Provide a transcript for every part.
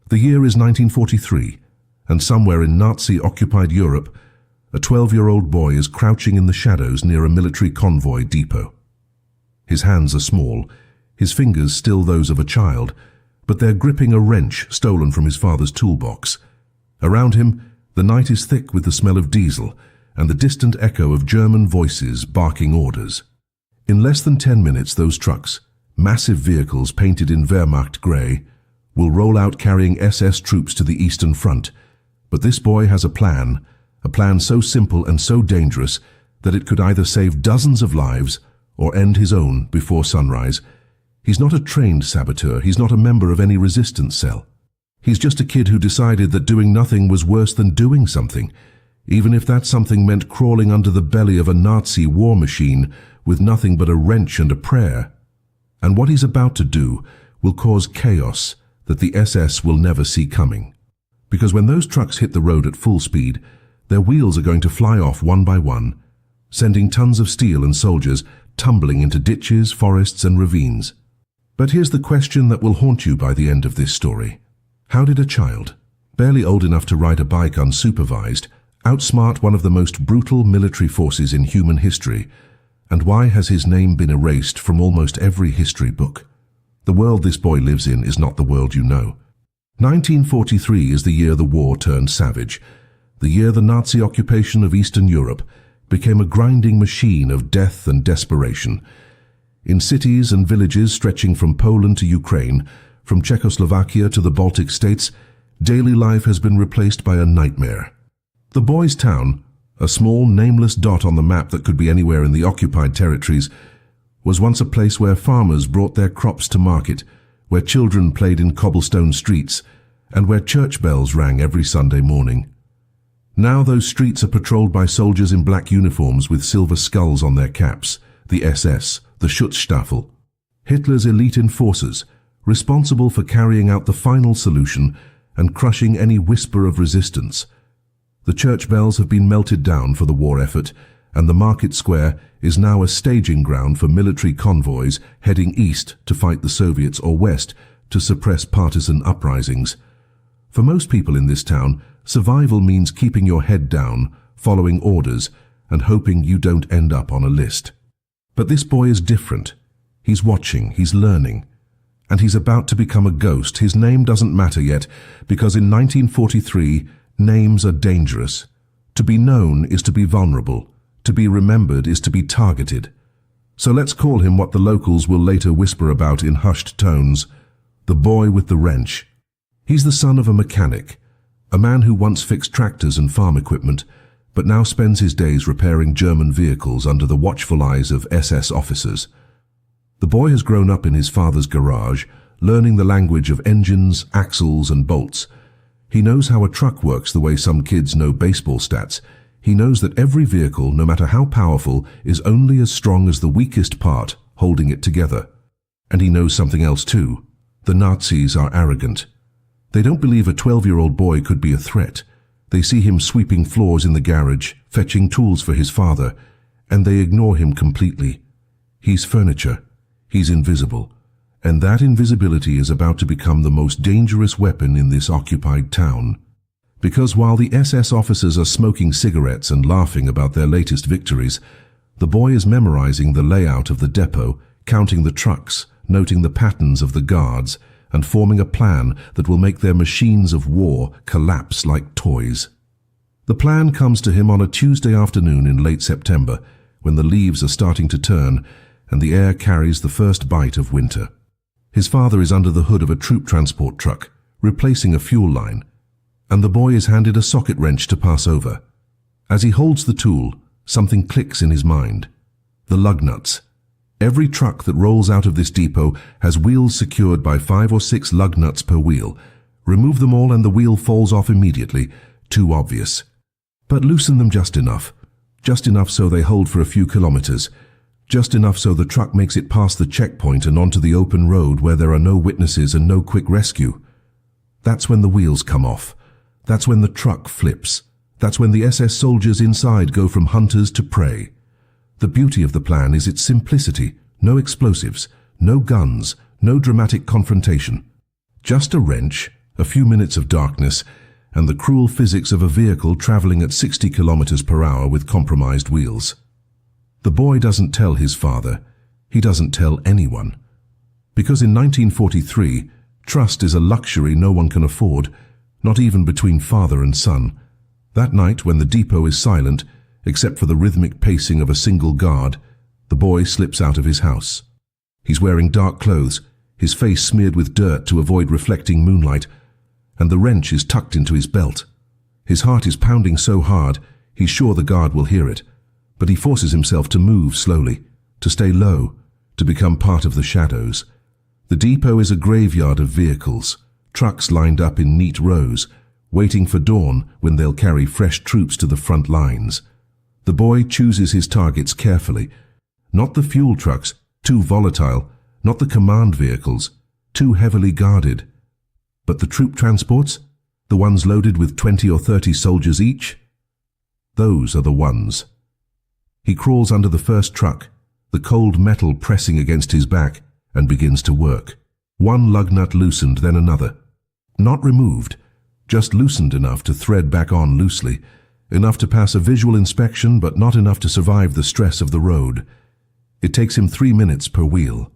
The year is 1943, and somewhere in Nazi-occupied Europe, a 12-year-old boy is crouching in the shadows near a military convoy depot. His hands are small, his fingers still those of a child, but they're gripping a wrench stolen from his father's toolbox. Around him, the night is thick with the smell of diesel and the distant echo of German voices barking orders. In less than 10 minutes, those trucks, massive vehicles painted in Wehrmacht grey, will roll out carrying SS troops to the Eastern Front. But this boy has a plan so simple and so dangerous that it could either save dozens of lives or end his own before sunrise. He's not a trained saboteur, he's not a member of any resistance cell. He's just a kid who decided that doing nothing was worse than doing something, even if that something meant crawling under the belly of a Nazi war machine with nothing but a wrench and a prayer. And what he's about to do will cause chaos that the SS will never see coming. Because when those trucks hit the road at full speed, their wheels are going to fly off one by one, sending tons of steel and soldiers tumbling into ditches, forests and ravines. But here's the question that will haunt you by the end of this story. How did a child, barely old enough to ride a bike unsupervised, outsmart one of the most brutal military forces in human history? And why has his name been erased from almost every history book? The world this boy lives in is not the world you know. 1943 is the year the war turned savage, the year the Nazi occupation of Eastern Europe became a grinding machine of death and desperation. In cities and villages stretching from Poland to Ukraine, from Czechoslovakia to the Baltic states, daily life has been replaced by a nightmare. The boy's town, a small, nameless dot on the map that could be anywhere in the occupied territories, was once a place where farmers brought their crops to market, where children played in cobblestone streets, and where church bells rang every Sunday morning. Now those streets are patrolled by soldiers in black uniforms with silver skulls on their caps, the SS, the Schutzstaffel, Hitler's elite enforcers, responsible for carrying out the final solution and crushing any whisper of resistance. The church bells have been melted down for the war effort, and the market square is now a staging ground for military convoys heading east to fight the Soviets or west to suppress partisan uprisings. For most people in this town, survival means keeping your head down, following orders, and hoping you don't end up on a list. But this boy is different. He's watching, he's learning, and he's about to become a ghost. His name doesn't matter yet, because in 1943, names are dangerous. To be known is to be vulnerable. To be remembered is to be targeted. So let's call him what the locals will later whisper about in hushed tones: the boy with the wrench. He's the son of a mechanic, a man who once fixed tractors and farm equipment, but now spends his days repairing German vehicles under the watchful eyes of SS officers. The boy has grown up in his father's garage, learning the language of engines, axles and bolts. He knows how a truck works the way some kids know baseball stats. He knows that every vehicle, no matter how powerful, is only as strong as the weakest part holding it together. And he knows something else too. The Nazis are arrogant. They don't believe a 12-year-old boy could be a threat. They see him sweeping floors in the garage, fetching tools for his father, and they ignore him completely. He's furniture. He's invisible. And that invisibility is about to become the most dangerous weapon in this occupied town. Because while the SS officers are smoking cigarettes and laughing about their latest victories, the boy is memorizing the layout of the depot, counting the trucks, noting the patterns of the guards, and forming a plan that will make their machines of war collapse like toys. The plan comes to him on a Tuesday afternoon in late September, when the leaves are starting to turn and the air carries the first bite of winter. His father is under the hood of a troop transport truck, replacing a fuel line, and the boy is handed a socket wrench to pass over. As he holds the tool, something clicks in his mind. The lug nuts. Every truck that rolls out of this depot has wheels secured by 5 or 6 lug nuts per wheel. Remove them all and the wheel falls off immediately. Too obvious. But loosen them just enough so they hold for a few kilometers. Just enough so the truck makes it past the checkpoint and onto the open road where there are no witnesses and no quick rescue. That's when the wheels come off. That's when the truck flips. That's when the SS soldiers inside go from hunters to prey. The beauty of the plan is its simplicity. No explosives, no guns, no dramatic confrontation. Just a wrench, A few minutes of darkness, and the cruel physics of a vehicle traveling at 60 kilometers per hour with compromised wheels. The boy doesn't tell his father. He doesn't tell anyone. Because in 1943, trust is a luxury no one can afford, not even between father and son. That night, when the depot is silent, except for the rhythmic pacing of a single guard, the boy slips out of his house. He's wearing dark clothes, his face smeared with dirt to avoid reflecting moonlight, and the wrench is tucked into his belt. His heart is pounding so hard, he's sure the guard will hear it, but he forces himself to move slowly, to stay low, to become part of the shadows. The depot is a graveyard of vehicles, trucks lined up in neat rows, waiting for dawn when they'll carry fresh troops to the front lines. The boy chooses his targets carefully. Not the fuel trucks, too volatile, not the command vehicles, too heavily guarded, but the troop transports, the ones loaded with 20 or 30 soldiers each. Those are the ones. He crawls under the first truck, the cold metal pressing against his back, and begins to work. One lug nut loosened, then another. Not removed, just loosened enough to thread back on loosely, enough to pass a visual inspection, but not enough to survive the stress of the road. It takes him 3 minutes per wheel.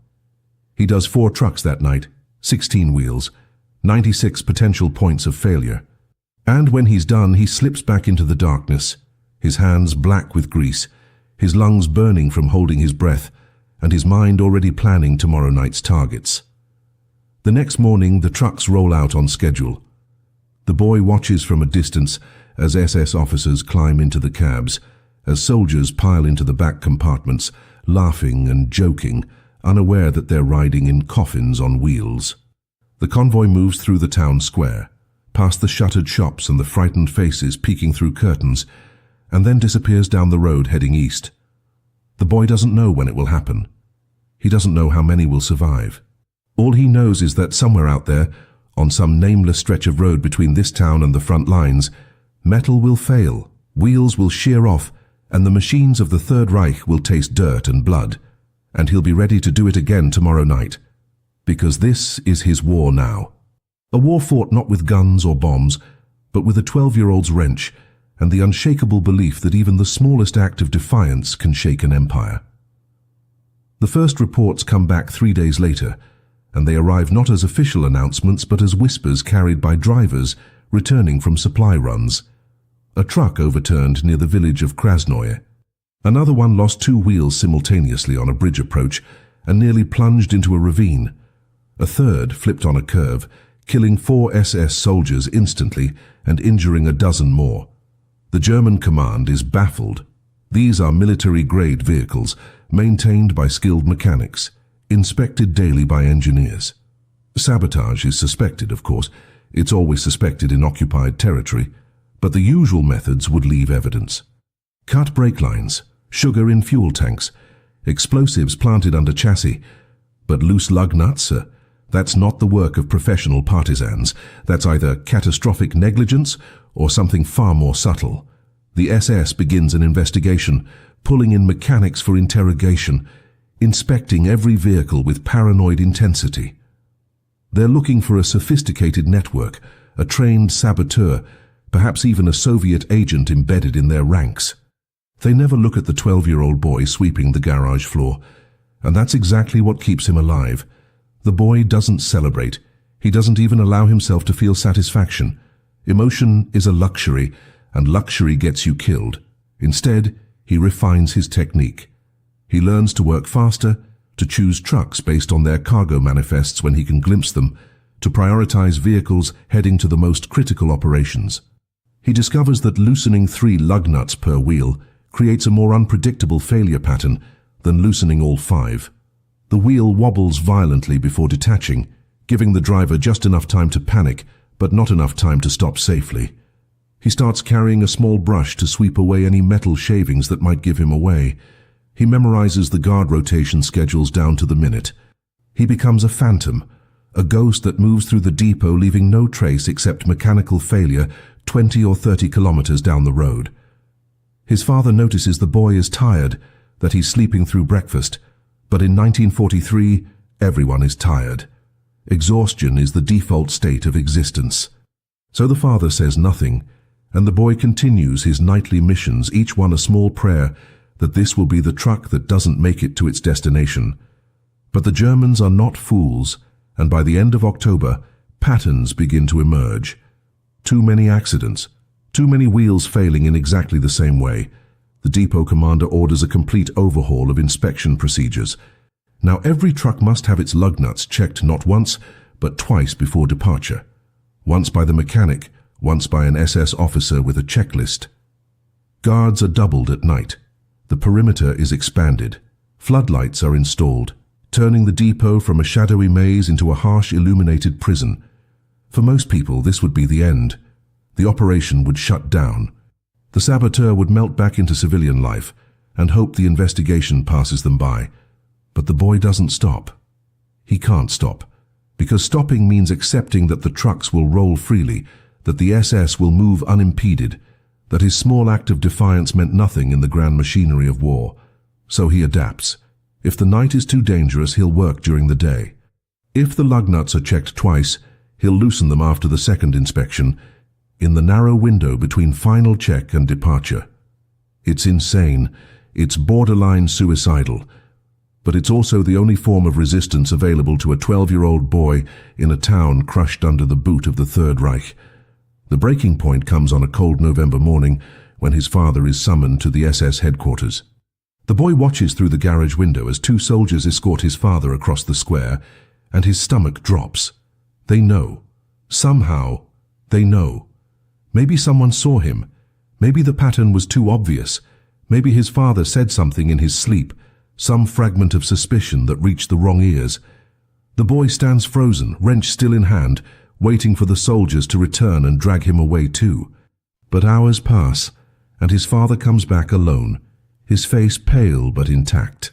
He does 4 trucks that night, 16 wheels, 96 potential points of failure. And when he's done, he slips back into the darkness, his hands black with grease, his lungs burning from holding his breath, and his mind already planning tomorrow night's targets. The next morning, the trucks roll out on schedule. The boy watches from a distance as SS officers climb into the cabs, as soldiers pile into the back compartments, laughing and joking, unaware that they're riding in coffins on wheels. The convoy moves through the town square, past the shuttered shops and the frightened faces peeking through curtains, and then disappears down the road heading east. The boy doesn't know when it will happen. He doesn't know how many will survive. All he knows is that somewhere out there, on some nameless stretch of road between this town and the front lines, metal will fail, wheels will shear off, and the machines of the Third Reich will taste dirt and blood, and he'll be ready to do it again tomorrow night. Because this is his war now. A war fought not with guns or bombs, but with a 12-year-old's wrench and the unshakable belief that even the smallest act of defiance can shake an empire. The first reports come back 3 days later, and they arrive not as official announcements but as whispers carried by drivers returning from supply runs. A truck overturned near the village of Krasnoye. Another one lost 2 wheels simultaneously on a bridge approach and nearly plunged into a ravine. A third flipped on a curve, killing 4 SS soldiers instantly and injuring a dozen more. The German command is baffled. These are military-grade vehicles, maintained by skilled mechanics, inspected daily by engineers. Sabotage is suspected, of course. It's always suspected in occupied territory, but the usual methods would leave evidence. Cut brake lines, sugar in fuel tanks, explosives planted under chassis, but loose lug nuts, that's not the work of professional partisans. That's either catastrophic negligence or something far more subtle. The SS begins an investigation, pulling in mechanics for interrogation, inspecting every vehicle with paranoid intensity. They're looking for a sophisticated network, a trained saboteur, perhaps even a Soviet agent embedded in their ranks. They never look at the 12-year-old boy sweeping the garage floor, and that's exactly what keeps him alive. The boy doesn't celebrate. He doesn't even allow himself to feel satisfaction. Emotion is a luxury, and luxury gets you killed. Instead, he refines his technique. He learns to work faster, to choose trucks based on their cargo manifests when he can glimpse them, to prioritize vehicles heading to the most critical operations. He discovers that loosening 3 lug nuts per wheel creates a more unpredictable failure pattern than loosening all 5. The wheel wobbles violently before detaching, giving the driver just enough time to panic, but not enough time to stop safely. He starts carrying a small brush to sweep away any metal shavings that might give him away. He memorizes the guard rotation schedules down to the minute. He becomes a phantom, a ghost that moves through the depot leaving no trace except mechanical failure 20 or 30 kilometers down the road. His father notices the boy is tired, that he's sleeping through breakfast, but in 1943, everyone is tired. Exhaustion is the default state of existence. So the father says nothing, and the boy continues his nightly missions, each one a small prayer that this will be the truck that doesn't make it to its destination. But the Germans are not fools, and by the end of October, patterns begin to emerge. Too many accidents, too many wheels failing in exactly the same way. The depot commander orders a complete overhaul of inspection procedures. Now every truck must have its lug nuts checked not once, but twice before departure. Once by the mechanic, once by an SS officer with a checklist. Guards are doubled at night. The perimeter is expanded. Floodlights are installed, turning the depot from a shadowy maze into a harsh illuminated prison. For most people, this would be the end. The operation would shut down. The saboteur would melt back into civilian life and hope the investigation passes them by. But the boy doesn't stop. He can't stop, because stopping means accepting that the trucks will roll freely, that the SS will move unimpeded, that his small act of defiance meant nothing in the grand machinery of war. So he adapts. If the night is too dangerous, he'll work during the day. If the lug nuts are checked twice, he'll loosen them after the second inspection, in the narrow window between final check and departure. It's insane. It's borderline suicidal. But it's also the only form of resistance available to a 12-year-old boy in a town crushed under the boot of the Third Reich. The breaking point comes on a cold November morning when his father is summoned to the SS headquarters. The boy watches through the garage window as two soldiers escort his father across the square, and his stomach drops. They know. Somehow, they know. Maybe someone saw him. Maybe the pattern was too obvious. Maybe his father said something in his sleep, some fragment of suspicion that reached the wrong ears. The boy stands frozen, wrench still in hand, waiting for the soldiers to return and drag him away too. But hours pass, and his father comes back alone, his face pale but intact.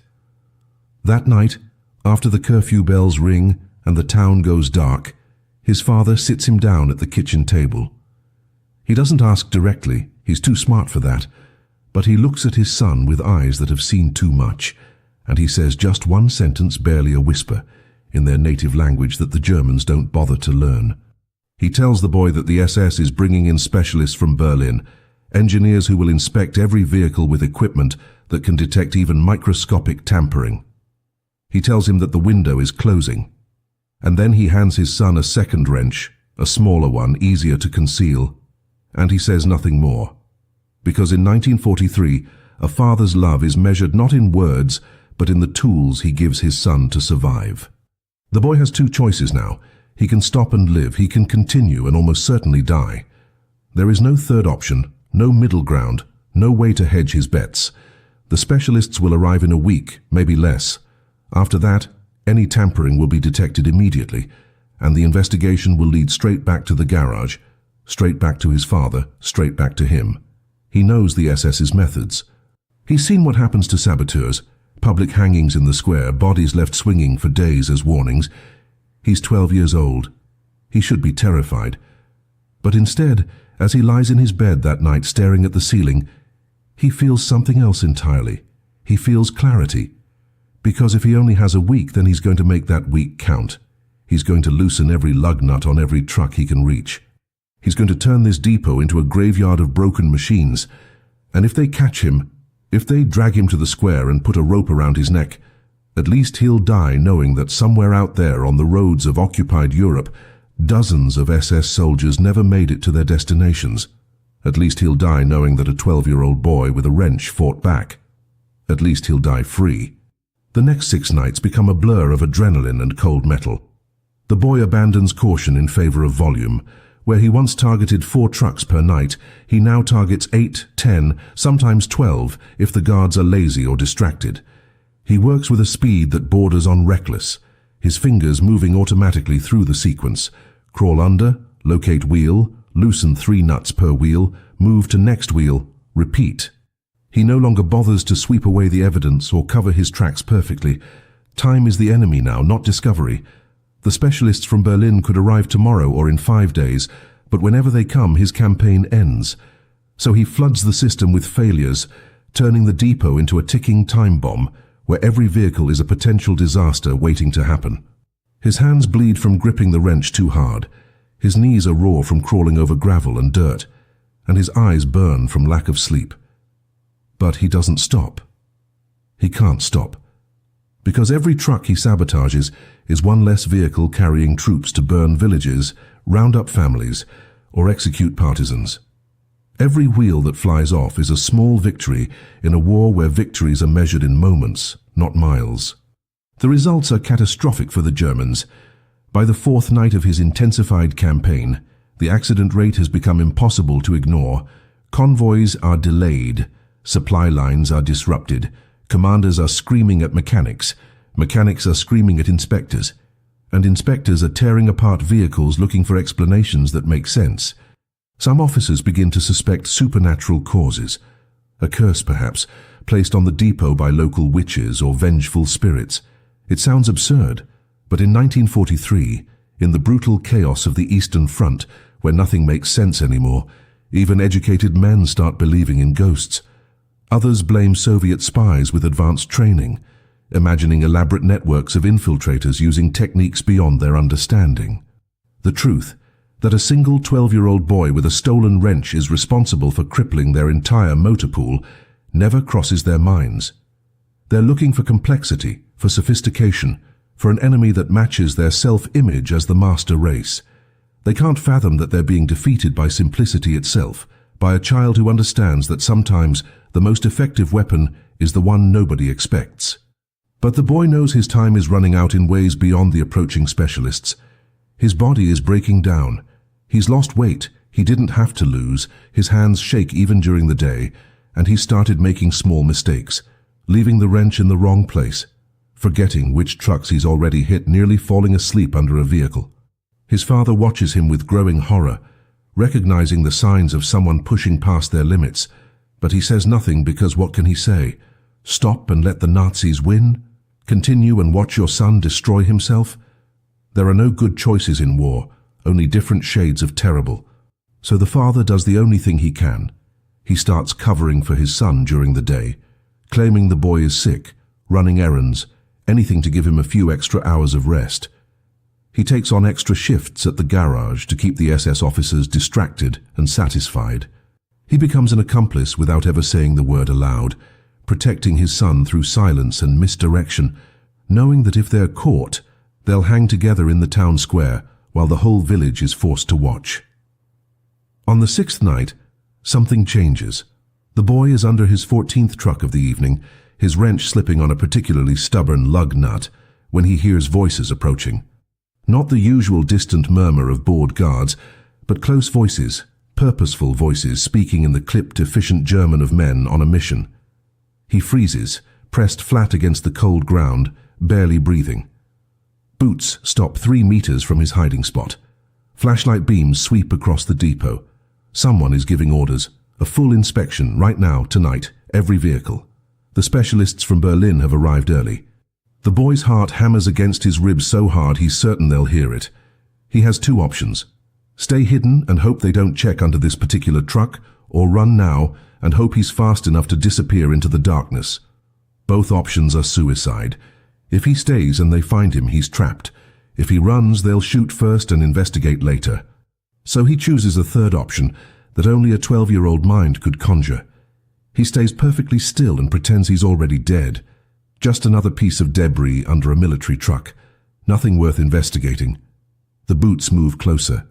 That night, after the curfew bells ring and the town goes dark, his father sits him down at the kitchen table. He doesn't ask directly, he's too smart for that, but he looks at his son with eyes that have seen too much, and he says just one sentence, barely a whisper, in their native language that the Germans don't bother to learn. He tells the boy that the SS is bringing in specialists from Berlin, engineers who will inspect every vehicle with equipment that can detect even microscopic tampering. He tells him that the window is closing. And then he hands his son a second wrench, a smaller one, easier to conceal. And he says nothing more. Because in 1943, a father's love is measured not in words, but in the tools he gives his son to survive. The boy has two choices now. He can stop and live, he can continue and almost certainly die. There is no third option, no middle ground, no way to hedge his bets. The specialists will arrive in a week, maybe less. After that, any tampering will be detected immediately, and the investigation will lead straight back to the garage, straight back to his father, straight back to him. He knows the SS's methods. He's seen what happens to saboteurs, public hangings in the square, bodies left swinging for days as warnings. He's 12 years old. He should be terrified. But instead, as he lies in his bed that night staring at the ceiling, he feels something else entirely. He feels clarity. Because if he only has a week, then he's going to make that week count. He's going to loosen every lug nut on every truck he can reach. He's going to turn this depot into a graveyard of broken machines. And if they catch him, if they drag him to the square and put a rope around his neck, at least he'll die knowing that somewhere out there on the roads of occupied Europe, dozens of SS soldiers never made it to their destinations. At least he'll die knowing that a 12-year-old boy with a wrench fought back. At least he'll die free. The next 6 nights become a blur of adrenaline and cold metal. The boy abandons caution in favor of volume. Where he once targeted 4 trucks per night, he now targets 8, 10, sometimes 12 if the guards are lazy or distracted. He works with a speed that borders on reckless, his fingers moving automatically through the sequence. Crawl under, locate wheel, loosen 3 nuts per wheel, move to next wheel, repeat. He no longer bothers to sweep away the evidence or cover his tracks perfectly. Time is the enemy now, not discovery. The specialists from Berlin could arrive tomorrow or in 5 days, but whenever they come, his campaign ends. So he floods the system with failures, turning the depot into a ticking time bomb, where every vehicle is a potential disaster waiting to happen. His hands bleed from gripping the wrench too hard. His knees are raw from crawling over gravel and dirt, and his eyes burn from lack of sleep. But he doesn't stop. He can't stop. Because every truck he sabotages is one less vehicle carrying troops to burn villages, round up families, or execute partisans. Every wheel that flies off is a small victory in a war where victories are measured in moments, not miles. The results are catastrophic for the Germans. By the fourth night of his intensified campaign, the accident rate has become impossible to ignore. Convoys are delayed, supply lines are disrupted, commanders are screaming at mechanics, mechanics are screaming at inspectors, and inspectors are tearing apart vehicles looking for explanations that make sense. Some officers begin to suspect supernatural causes, a curse perhaps, placed on the depot by local witches or vengeful spirits. It sounds absurd, but in 1943, in the brutal chaos of the Eastern Front, where nothing makes sense anymore, even educated men start believing in ghosts. Others blame Soviet spies with advanced training, imagining elaborate networks of infiltrators using techniques beyond their understanding. The truth, that a single 12-year-old boy with a stolen wrench is responsible for crippling their entire motor pool, never crosses their minds. They're looking for complexity, for sophistication, for an enemy that matches their self-image as the master race. They can't fathom that they're being defeated by simplicity itself, by a child who understands that sometimes the most effective weapon is the one nobody expects. But the boy knows his time is running out in ways beyond the approaching specialists. His body is breaking down. He's lost weight he didn't have to lose, his hands shake even during the day, and he started making small mistakes, leaving the wrench in the wrong place, forgetting which trucks he's already hit, nearly falling asleep under a vehicle. His father watches him with growing horror, recognizing the signs of someone pushing past their limits, but he says nothing because what can he say? Stop and let the Nazis win? Continue and watch your son destroy himself? There are no good choices in war, only different shades of terrible. So the father does the only thing he can. He starts covering for his son during the day, claiming the boy is sick, running errands, anything to give him a few extra hours of rest. He takes on extra shifts at the garage to keep the SS officers distracted and satisfied. He becomes an accomplice without ever saying the word aloud, protecting his son through silence and misdirection, knowing that if they're caught, they'll hang together in the town square while the whole village is forced to watch. On the sixth night, something changes. The boy is under his 14th truck of the evening, his wrench slipping on a particularly stubborn lug nut, when he hears voices approaching. Not the usual distant murmur of bored guards, but close voices, purposeful voices speaking in the clipped, efficient German of men on a mission. He freezes, pressed flat against the cold ground, barely breathing. Boots stop 3 meters from his hiding spot. Flashlight beams sweep across the depot. Someone is giving orders. A full inspection, right now, tonight, every vehicle. The specialists from Berlin have arrived early. The boy's heart hammers against his ribs so hard he's certain they'll hear it. He has 2 options. Stay hidden and hope they don't check under this particular truck, or run now and hope he's fast enough to disappear into the darkness. Both options are suicide. If he stays and they find him, he's trapped. If he runs, they'll shoot first and investigate later. So he chooses a third option that only a 12-year-old mind could conjure. He stays perfectly still and pretends he's already dead. Just another piece of debris under a military truck. Nothing worth investigating. The boots move closer.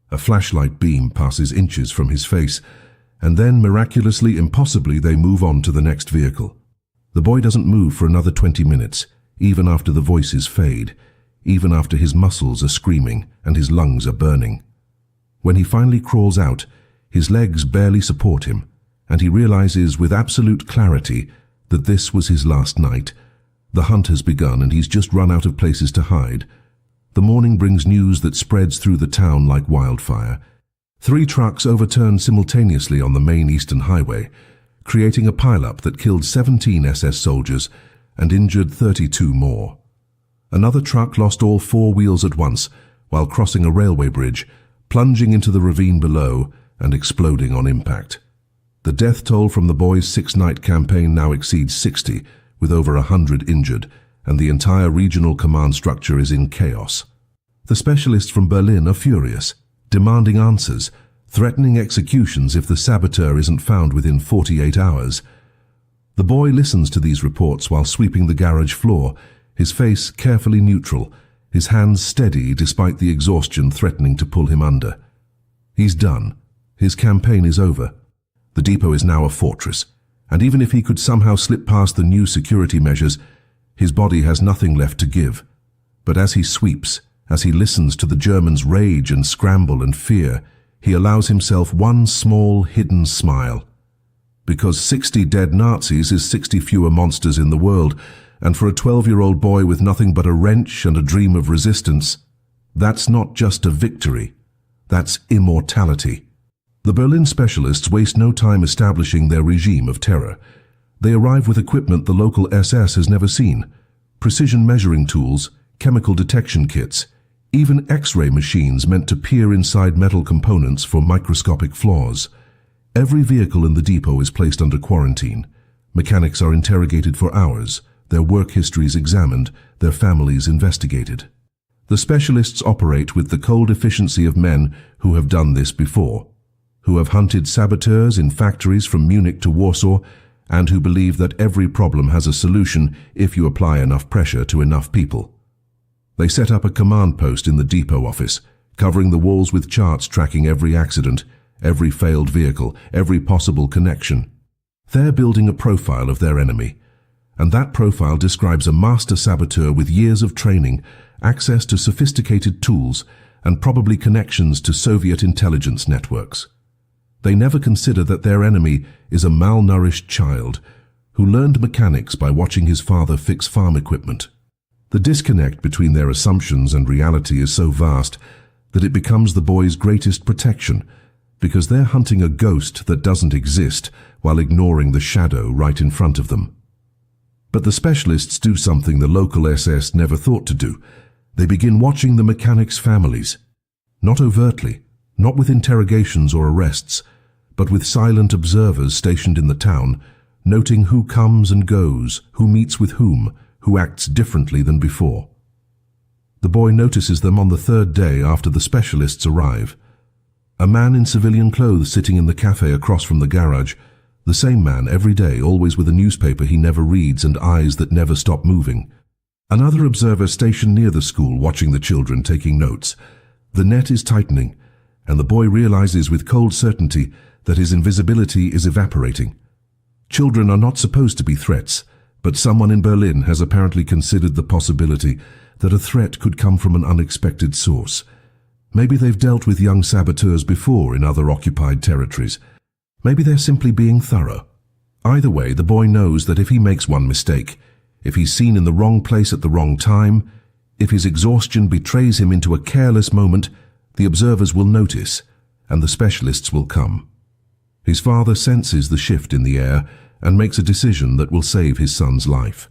A flashlight beam passes inches from his face, and then, miraculously, impossibly, they move on to the next vehicle. The boy doesn't move for another 20 minutes, even after the voices fade, even after his muscles are screaming and his lungs are burning. When he finally crawls out, his legs barely support him, and he realizes with absolute clarity that this was his last night. The hunt has begun and he's just run out of places to hide. The morning brings news that spreads through the town like wildfire. 3 trucks overturned simultaneously on the main eastern highway, creating a pileup that killed 17 SS soldiers and injured 32 more. Another truck lost all 4 wheels at once while crossing a railway bridge, plunging into the ravine below and exploding on impact. The death toll from the boys' 6-night campaign now exceeds 60, with over 100 injured, and the entire regional command structure is in chaos. The specialists from Berlin are furious, demanding answers, threatening executions if the saboteur isn't found within 48 hours. The boy listens to these reports while sweeping the garage floor, his face carefully neutral, his hands steady despite the exhaustion threatening to pull him under. He's done. His campaign is over. The depot is now a fortress, and even if he could somehow slip past the new security measures, his body has nothing left to give. But as he sweeps, as he listens to the Germans' rage and scramble and fear, he allows himself one small hidden smile. Because 60 dead Nazis is 60 fewer monsters in the world, and for a 12-year-old boy with nothing but a wrench and a dream of resistance, that's not just a victory, that's immortality. The Berlin specialists waste no time establishing their regime of terror. They arrive with equipment the local SS has never seen: precision measuring tools, chemical detection kits, even X-ray machines meant to peer inside metal components for microscopic flaws. Every vehicle in the depot is placed under quarantine. Mechanics are interrogated for hours, their work histories examined, their families investigated. The specialists operate with the cold efficiency of men who have done this before, who have hunted saboteurs in factories from Munich to Warsaw, and who believe that every problem has a solution if you apply enough pressure to enough people. They set up a command post in the depot office, covering the walls with charts tracking every accident, every failed vehicle, every possible connection. They're building a profile of their enemy, and that profile describes a master saboteur with years of training, access to sophisticated tools, and probably connections to Soviet intelligence networks. They never consider that their enemy is a malnourished child who learned mechanics by watching his father fix farm equipment. The disconnect between their assumptions and reality is so vast that it becomes the boy's greatest protection, because they're hunting a ghost that doesn't exist while ignoring the shadow right in front of them. But the specialists do something the local SS never thought to do. They begin watching the mechanics' families. Not overtly, not with interrogations or arrests, but with silent observers stationed in the town, noting who comes and goes, who meets with whom, who acts differently than before. The boy notices them on the third day after the specialists arrive. A man in civilian clothes sitting in the cafe across from the garage, the same man every day, always with a newspaper he never reads and eyes that never stop moving. Another observer stationed near the school watching the children, taking notes. The net is tightening, and the boy realizes with cold certainty that his invisibility is evaporating. Children are not supposed to be threats, but someone in Berlin has apparently considered the possibility that a threat could come from an unexpected source. Maybe they've dealt with young saboteurs before in other occupied territories. Maybe they're simply being thorough. Either way, the boy knows that if he makes one mistake, if he's seen in the wrong place at the wrong time, if his exhaustion betrays him into a careless moment, the observers will notice, and the specialists will come. His father senses the shift in the air and makes a decision that will save his son's life.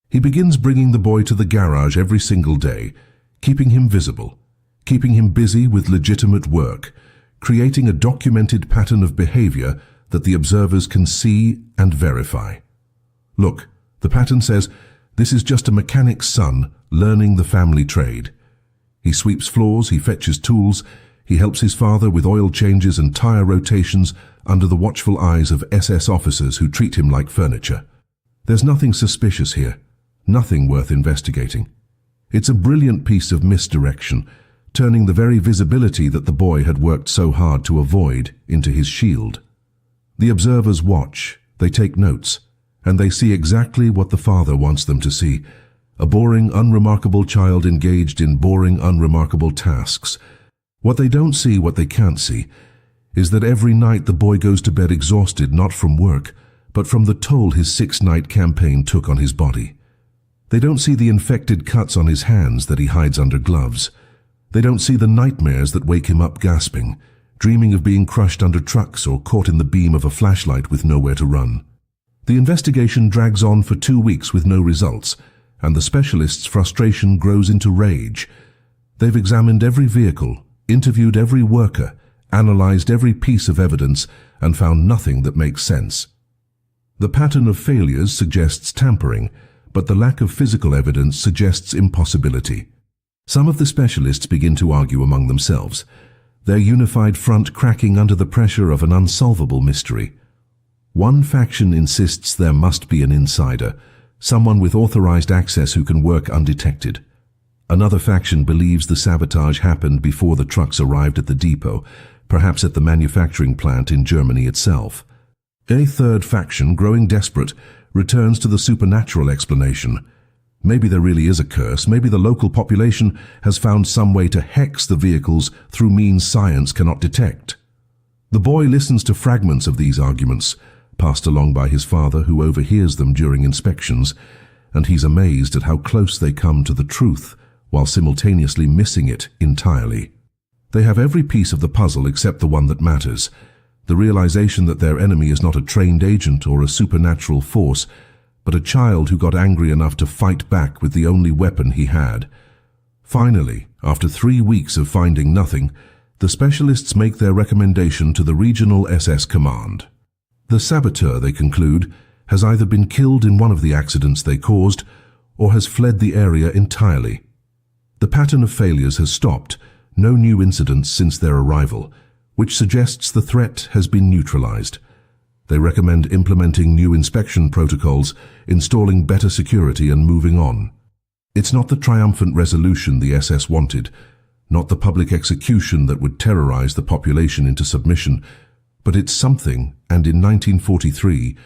He begins bringing the boy to the garage every single day, keeping him visible, keeping him busy with legitimate work, creating a documented pattern of behavior that the observers can see and verify. Look, the pattern says, this is just a mechanic's son learning the family trade. He sweeps floors, he fetches tools, he helps his father with oil changes and tire rotations under the watchful eyes of SS officers who treat him like furniture. There's nothing suspicious here, nothing worth investigating. It's a brilliant piece of misdirection, turning the very visibility that the boy had worked so hard to avoid into his shield. The observers watch, they take notes, and they see exactly what the father wants them to see: a boring, unremarkable child engaged in boring, unremarkable tasks. What they don't see, what they can't see, is that every night the boy goes to bed exhausted, not from work, but from the toll his 6-night campaign took on his body. They don't see the infected cuts on his hands that he hides under gloves. They don't see the nightmares that wake him up gasping, dreaming of being crushed under trucks or caught in the beam of a flashlight with nowhere to run. The investigation drags on for 2 weeks with no results, and the specialists' frustration grows into rage. They've examined every vehicle, interviewed every worker, analyzed every piece of evidence, and found nothing that makes sense. The pattern of failures suggests tampering, but the lack of physical evidence suggests impossibility. Some of the specialists begin to argue among themselves, their unified front cracking under the pressure of an unsolvable mystery. One faction insists there must be an insider, someone with authorized access who can work undetected. Another faction believes the sabotage happened before the trucks arrived at the depot, perhaps at the manufacturing plant in Germany itself. A third faction, growing desperate, returns to the supernatural explanation. Maybe there really is a curse, maybe the local population has found some way to hex the vehicles through means science cannot detect. The boy listens to fragments of these arguments, passed along by his father who overhears them during inspections, and he's amazed at how close they come to the truth, while simultaneously missing it entirely. They have every piece of the puzzle except the one that matters, the realization that their enemy is not a trained agent or a supernatural force, but a child who got angry enough to fight back with the only weapon he had. Finally, after 3 weeks of finding nothing, the specialists make their recommendation to the regional SS command. The saboteur, they conclude, has either been killed in one of the accidents they caused, or has fled the area entirely. The pattern of failures has stopped, no new incidents since their arrival, which suggests the threat has been neutralized. They recommend implementing new inspection protocols, installing better security and moving on. It's not the triumphant resolution the SS wanted, not the public execution that would terrorize the population into submission, but it's something, and in 1943,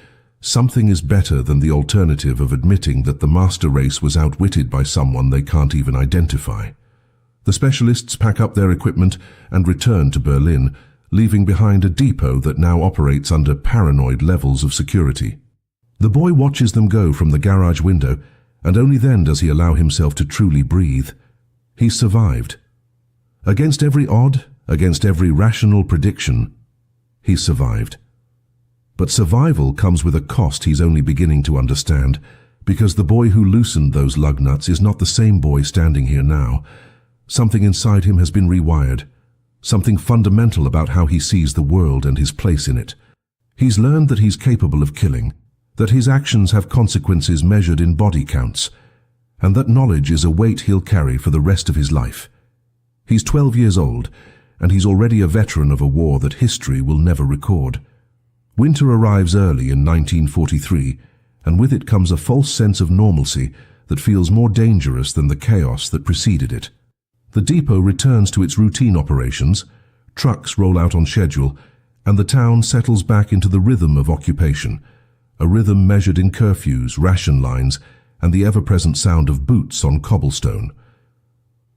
something is better than the alternative of admitting that the master race was outwitted by someone they can't even identify. The specialists pack up their equipment and return to Berlin, leaving behind a depot that now operates under paranoid levels of security. The boy watches them go from the garage window, and only then does he allow himself to truly breathe. He's survived. Against every odd, against every rational prediction, he's survived. But survival comes with a cost he's only beginning to understand, because the boy who loosened those lug nuts is not the same boy standing here now. Something inside him has been rewired, something fundamental about how he sees the world and his place in it. He's learned that he's capable of killing, that his actions have consequences measured in body counts, and that knowledge is a weight he'll carry for the rest of his life. He's 12 years old, and he's already a veteran of a war that history will never record. Winter arrives early in 1943, and with it comes a false sense of normalcy that feels more dangerous than the chaos that preceded it. The depot returns to its routine operations, trucks roll out on schedule, and the town settles back into the rhythm of occupation, a rhythm measured in curfews, ration lines, and the ever-present sound of boots on cobblestone.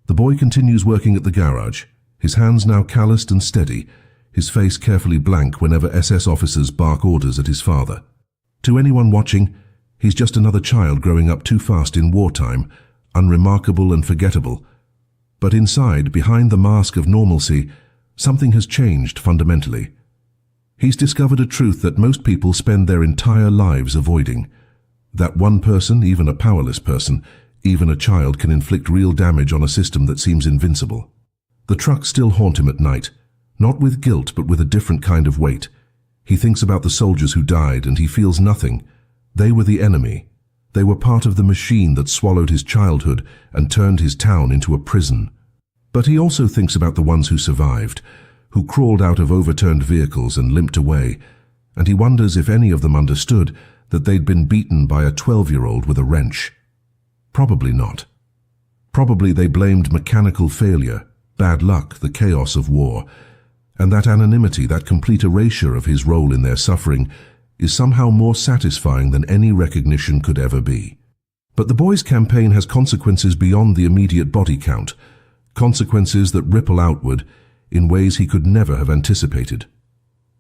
The boy continues working at the garage, his hands now calloused and steady, his face carefully blank whenever SS officers bark orders at his father. To anyone watching, he's just another child growing up too fast in wartime, unremarkable and forgettable. But inside, behind the mask of normalcy, something has changed fundamentally. He's discovered a truth that most people spend their entire lives avoiding. That one person, even a powerless person, even a child, can inflict real damage on a system that seems invincible. The trucks still haunt him at night, not with guilt but with a different kind of weight. He thinks about the soldiers who died and he feels nothing. They were the enemy. They were part of the machine that swallowed his childhood and turned his town into a prison. But he also thinks about the ones who survived, who crawled out of overturned vehicles and limped away, and he wonders if any of them understood that they'd been beaten by a 12-year-old with a wrench. Probably not. Probably they blamed mechanical failure, bad luck, the chaos of war, and that anonymity, that complete erasure of his role in their suffering, is somehow more satisfying than any recognition could ever be. But the boy's campaign has consequences beyond the immediate body count, consequences that ripple outward in ways he could never have anticipated.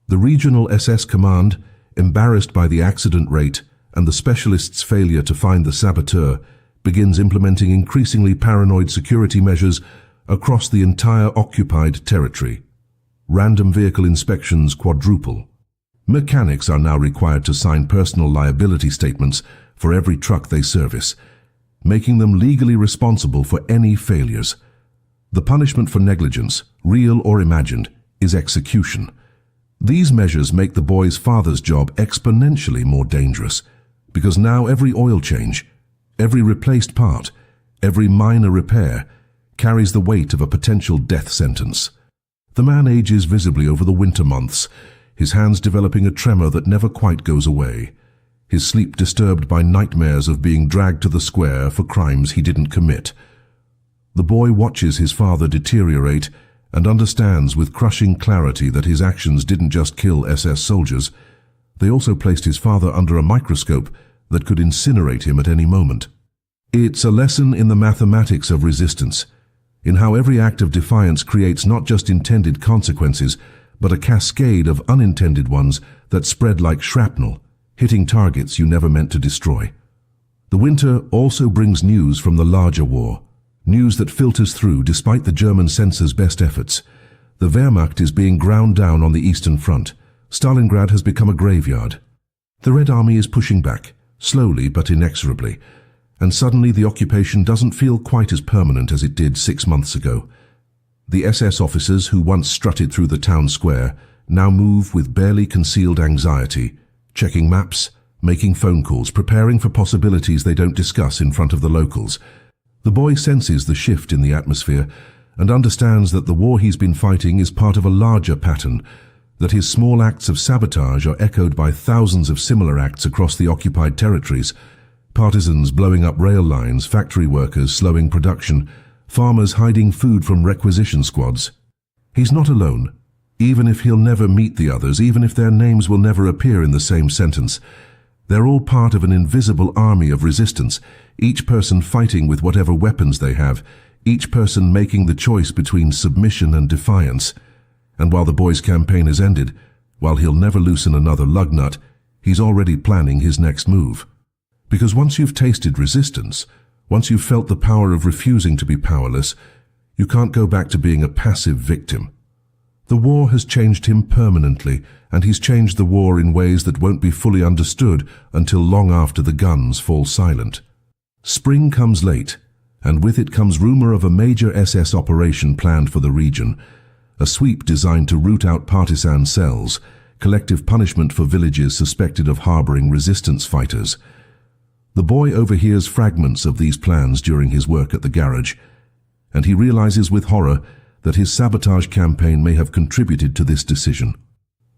The regional SS command, embarrassed by the accident rate and the specialists' failure to find the saboteur, begins implementing increasingly paranoid security measures across the entire occupied territory. Random vehicle inspections quadruple. Mechanics are now required to sign personal liability statements for every truck they service, making them legally responsible for any failures. The punishment for negligence, real or imagined, is execution. These measures make the boy's father's job exponentially more dangerous, because now every oil change, Every replaced part, every minor repair, carries the weight of a potential death sentence. The man ages visibly over the winter months, his hands developing a tremor that never quite goes away, his sleep disturbed by nightmares of being dragged to the square for crimes he didn't commit. The boy watches his father deteriorate and understands with crushing clarity that his actions didn't just kill SS soldiers, they also placed his father under a microscope that could incinerate him at any moment. It's a lesson in the mathematics of resistance, in how every act of defiance creates not just intended consequences, but a cascade of unintended ones that spread like shrapnel, hitting targets you never meant to destroy. The winter also brings news from the larger war, news that filters through despite the German censor's best efforts. The Wehrmacht is being ground down on the Eastern Front. Stalingrad has become a graveyard. The Red Army is pushing back, slowly but inexorably, and suddenly the occupation doesn't feel quite as permanent as it did 6 months ago. The SS officers who once strutted through the town square now move with barely concealed anxiety, checking maps, making phone calls, preparing for possibilities they don't discuss in front of the locals. The boy senses the shift in the atmosphere and understands that the war he's been fighting is part of a larger pattern, that his small acts of sabotage are echoed by thousands of similar acts across the occupied territories. Partisans blowing up rail lines, factory workers slowing production, farmers hiding food from requisition squads. He's not alone, even if he'll never meet the others, even if their names will never appear in the same sentence. They're all part of an invisible army of resistance, each person fighting with whatever weapons they have, each person making the choice between submission and defiance. And while the boy's campaign has ended, while he'll never loosen another lug nut, he's already planning his next move. Because once you've tasted resistance, once you've felt the power of refusing to be powerless, you can't go back to being a passive victim. The war has changed him permanently, and he's changed the war in ways that won't be fully understood until long after the guns fall silent. Spring comes late, and with it comes rumor of a major SS operation planned for the region, a sweep designed to root out partisan cells, collective punishment for villages suspected of harboring resistance fighters. The boy overhears fragments of these plans during his work at the garage, and he realizes with horror that his sabotage campaign may have contributed to this decision.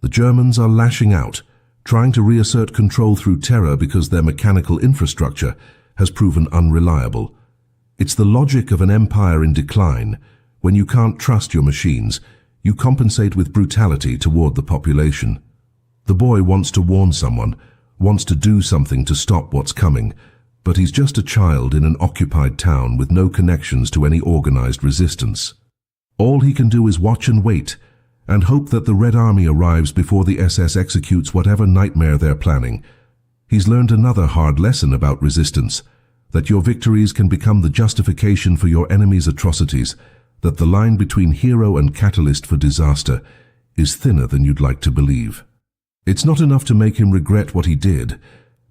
The Germans are lashing out, trying to reassert control through terror because their mechanical infrastructure has proven unreliable. It's the logic of an empire in decline. When you can't trust your machines, you compensate with brutality toward the population. The boy wants to warn someone, wants to do something to stop what's coming, but he's just a child in an occupied town with no connections to any organized resistance. All he can do is watch and wait, and hope that the Red Army arrives before the SS executes whatever nightmare they're planning. He's learned another hard lesson about resistance, that your victories can become the justification for your enemy's atrocities, that the line between hero and catalyst for disaster is thinner than you'd like to believe. It's not enough to make him regret what he did,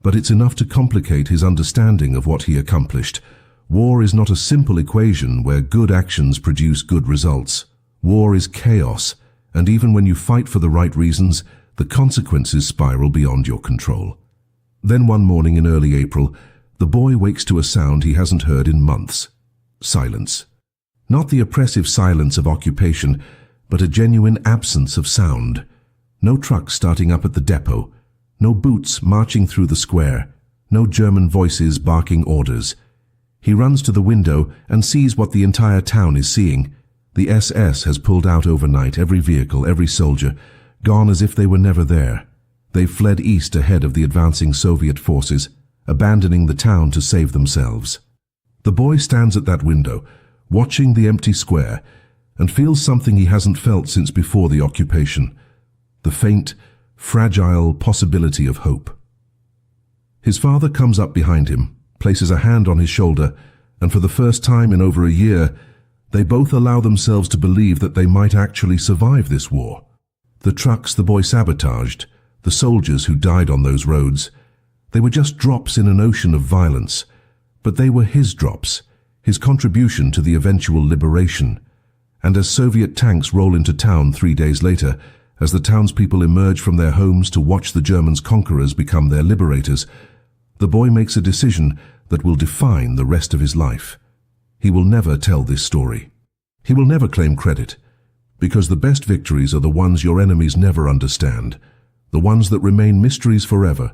but it's enough to complicate his understanding of what he accomplished. War is not a simple equation where good actions produce good results. War is chaos, and even when you fight for the right reasons, the consequences spiral beyond your control. Then one morning in early April, the boy wakes to a sound he hasn't heard in months. Silence. Not the oppressive silence of occupation, but a genuine absence of sound. No trucks starting up at the depot, no boots marching through the square, no German voices barking orders. He runs to the window and sees what the entire town is seeing. The SS has pulled out overnight, every vehicle, every soldier, gone as if they were never there. They've fled east ahead of the advancing Soviet forces, abandoning the town to save themselves. The boy stands at that window, watching the empty square, and feels something he hasn't felt since before the occupation. The faint, fragile possibility of hope. His father comes up behind him, places a hand on his shoulder, and for the first time in over a year, they both allow themselves to believe that they might actually survive this war. The trucks the boy sabotaged, the soldiers who died on those roads, they were just drops in an ocean of violence, but they were his drops, his contribution to the eventual liberation. And as Soviet tanks roll into town 3 days later, as the townspeople emerge from their homes to watch the Germans' conquerors become their liberators, The boy makes a decision that will define the rest of his life. He will never tell this story. He will never claim credit, because the best victories are the ones your enemies never understand, the ones that remain mysteries forever,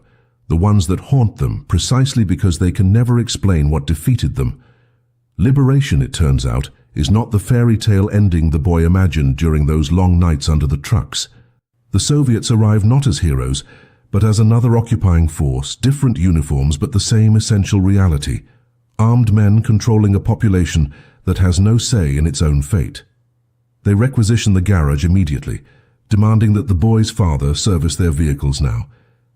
the ones that haunt them precisely because they can never explain what defeated them. Liberation, it turns out, is not the fairy tale ending the boy imagined during those long nights under the trucks. The Soviets arrive not as heroes, but as another occupying force, different uniforms but the same essential reality, armed men controlling a population that has no say in its own fate. They requisition the garage immediately, demanding that the boy's father service their vehicles now,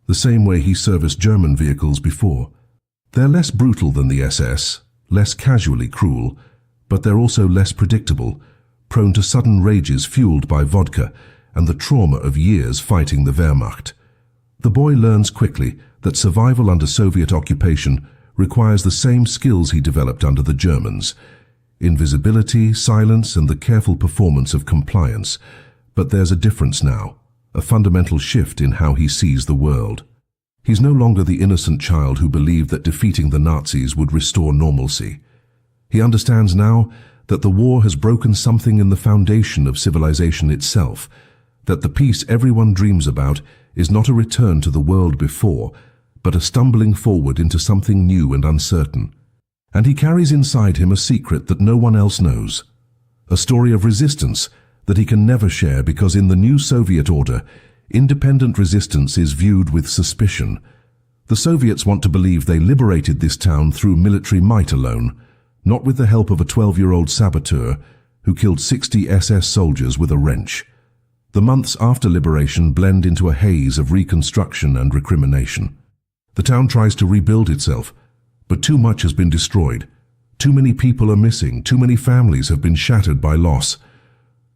the same way he serviced German vehicles before. They're less brutal than the SS, less casually cruel, but they're also less predictable, prone to sudden rages fueled by vodka and the trauma of years fighting the Wehrmacht. The boy learns quickly that survival under Soviet occupation requires the same skills he developed under the Germans: invisibility, silence, and the careful performance of compliance. But there's a difference now, a fundamental shift in how he sees the world. He's no longer the innocent child who believed that defeating the Nazis would restore normalcy. He understands now that the war has broken something in the foundation of civilization itself, that the peace everyone dreams about is not a return to the world before, but a stumbling forward into something new and uncertain. And he carries inside him a secret that no one else knows, a story of resistance that he can never share because in the new Soviet order, independent resistance is viewed with suspicion. The Soviets want to believe they liberated this town through military might alone, not with the help of a 12-year-old saboteur who killed 60 SS soldiers with a wrench. The months after liberation blend into a haze of reconstruction and recrimination. The town tries to rebuild itself, but too much has been destroyed. Too many people are missing, too many families have been shattered by loss.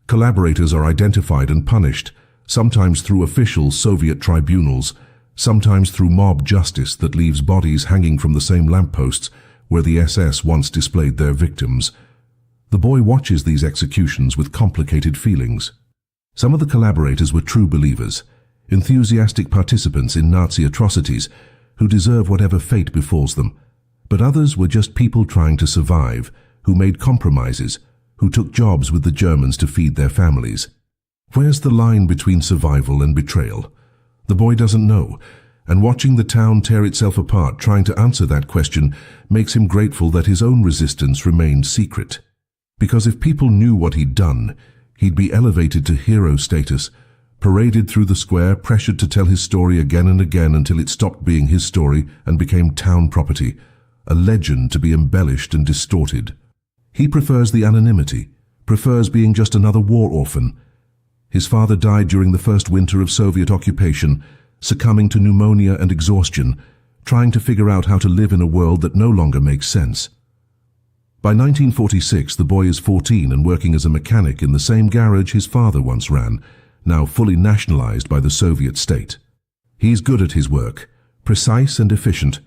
Collaborators are identified and punished, sometimes through official Soviet tribunals, sometimes through mob justice that leaves bodies hanging from the same lampposts where the SS once displayed their victims. The boy watches these executions with complicated feelings. Some of the collaborators were true believers, enthusiastic participants in Nazi atrocities who deserve whatever fate befalls them. But others were just people trying to survive, who made compromises, who took jobs with the Germans to feed their families. Where's the line between survival and betrayal? The boy doesn't know, and watching the town tear itself apart trying to answer that question makes him grateful that his own resistance remained secret. Because if people knew what he'd done, he'd be elevated to hero status, paraded through the square, pressured to tell his story again and again until it stopped being his story and became town property, a legend to be embellished and distorted. He prefers the anonymity, prefers being just another war orphan. His father died during the first winter of Soviet occupation, succumbing to pneumonia and exhaustion, trying to figure out how to live in a world that no longer makes sense. By 1946, the boy is 14 and working as a mechanic in the same garage his father once ran, now fully nationalized by the Soviet state. He's good at his work, precise and efficient,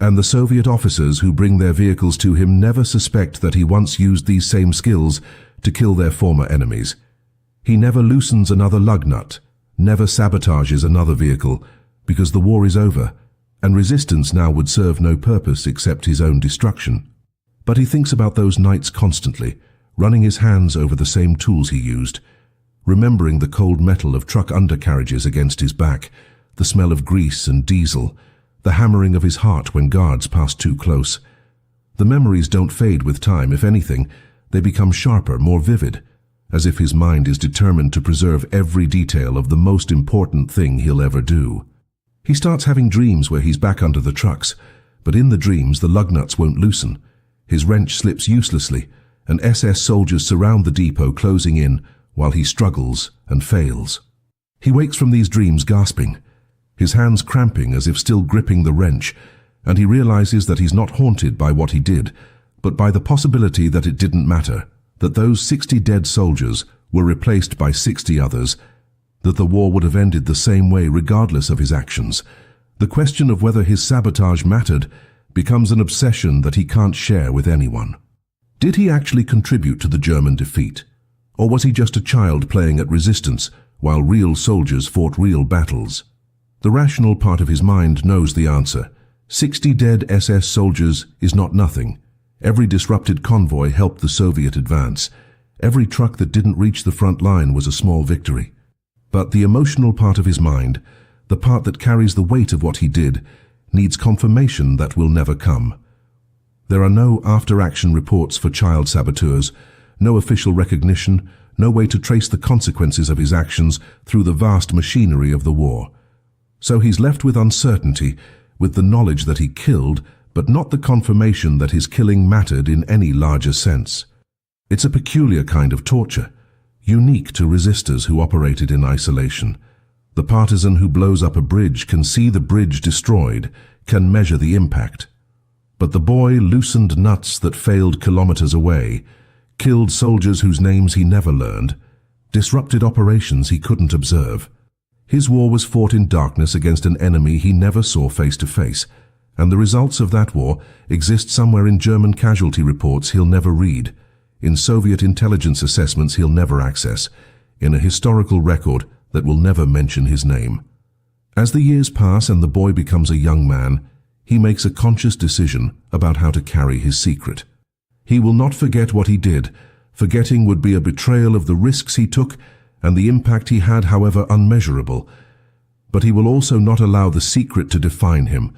and the Soviet officers who bring their vehicles to him never suspect that he once used these same skills to kill their former enemies. He never loosens another lug nut, never sabotages another vehicle, because the war is over, and resistance now would serve no purpose except his own destruction. But he thinks about those nights constantly, running his hands over the same tools he used, remembering the cold metal of truck undercarriages against his back, the smell of grease and diesel, the hammering of his heart when guards passed too close. The memories don't fade with time. If anything, they become sharper, more vivid, as if his mind is determined to preserve every detail of the most important thing he'll ever do. He starts having dreams where he's back under the trucks, but in the dreams the lug nuts won't loosen. His wrench slips uselessly, and SS soldiers surround the depot, closing in, while he struggles and fails. He wakes from these dreams gasping, his hands cramping as if still gripping the wrench, and he realizes that he's not haunted by what he did, but by the possibility that it didn't matter, that those 60 dead soldiers were replaced by 60 others, that the war would have ended the same way regardless of his actions. The question of whether his sabotage mattered becomes an obsession that he can't share with anyone. Did he actually contribute to the German defeat? Or was he just a child playing at resistance while real soldiers fought real battles? The rational part of his mind knows the answer. 60 dead SS soldiers is not nothing. Every disrupted convoy helped the Soviet advance. Every truck that didn't reach the front line was a small victory. But the emotional part of his mind, the part that carries the weight of what he did, needs confirmation that will never come. There are no after-action reports for child saboteurs, no official recognition, no way to trace the consequences of his actions through the vast machinery of the war. So he's left with uncertainty, with the knowledge that he killed, but not the confirmation that his killing mattered in any larger sense. It's a peculiar kind of torture, unique to resistors who operated in isolation. The partisan who blows up a bridge can see the bridge destroyed, can measure the impact. But the boy loosened nuts that failed kilometers away, killed soldiers whose names he never learned, disrupted operations he couldn't observe. His war was fought in darkness against an enemy he never saw face to face, and the results of that war exist somewhere in German casualty reports he'll never read, in Soviet intelligence assessments he'll never access, in a historical record that will never mention his name. As the years pass and the boy becomes a young man, he makes a conscious decision about how to carry his secret. He will not forget what he did. Forgetting would be a betrayal of the risks he took and the impact he had, however unmeasurable. But he will also not allow the secret to define him,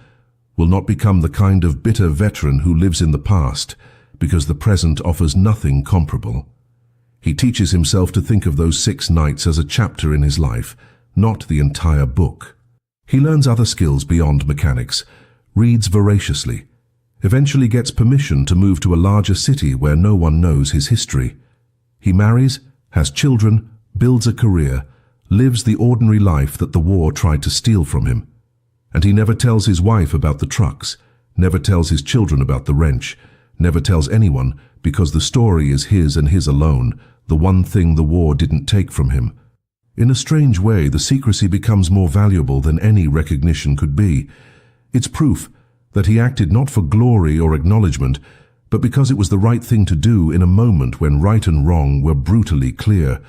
will not become the kind of bitter veteran who lives in the past, because the present offers nothing comparable. He teaches himself to think of those 6 nights as a chapter in his life, not the entire book. He learns other skills beyond mechanics, reads voraciously, eventually gets permission to move to a larger city where no one knows his history. He marries, has children, builds a career, lives the ordinary life that the war tried to steal from him. And he never tells his wife about the trucks, never tells his children about the wrench, never tells anyone because the story is his and his alone, the one thing the war didn't take from him. In a strange way, the secrecy becomes more valuable than any recognition could be. It's proof that he acted not for glory or acknowledgement, but because it was the right thing to do in a moment when right and wrong were brutally clear.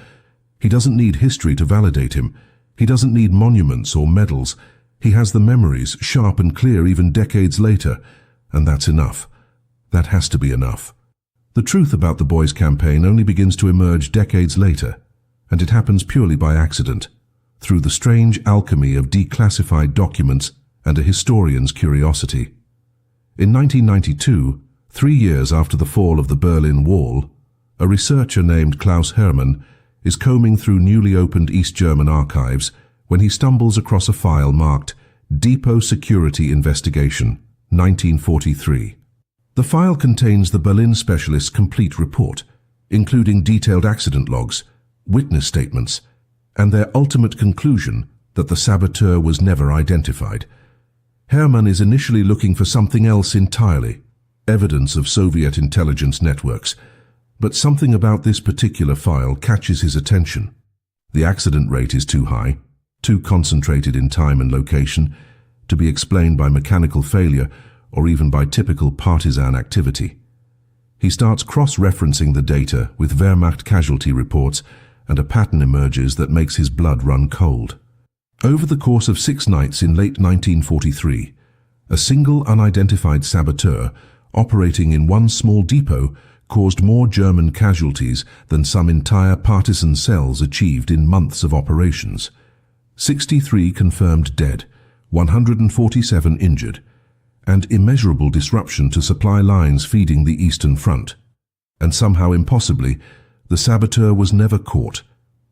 He doesn't need history to validate him. He doesn't need monuments or medals. He has the memories, sharp and clear even decades later, and that's enough. That has to be enough. The truth about the boy's campaign only begins to emerge decades later, and it happens purely by accident, through the strange alchemy of declassified documents and a historian's curiosity. In 1992, 3 years after the fall of the Berlin Wall, a researcher named Klaus Hermann is combing through newly opened East German archives when he stumbles across a file marked Depot Security Investigation, 1943. The file contains the Berlin specialist's complete report, including detailed accident logs, witness statements, and their ultimate conclusion that the saboteur was never identified. Hermann is initially looking for something else entirely, evidence of Soviet intelligence networks, but something about this particular file catches his attention. The accident rate is too high, too concentrated in time and location, to be explained by mechanical failure or even by typical partisan activity. He starts cross-referencing the data with Wehrmacht casualty reports, and a pattern emerges that makes his blood run cold. Over the course of 6 nights in late 1943, a single unidentified saboteur operating in one small depot caused more German casualties than some entire partisan cells achieved in months of operations. 63 confirmed dead, 147 injured, and immeasurable disruption to supply lines feeding the Eastern Front. And somehow impossibly, the saboteur was never caught,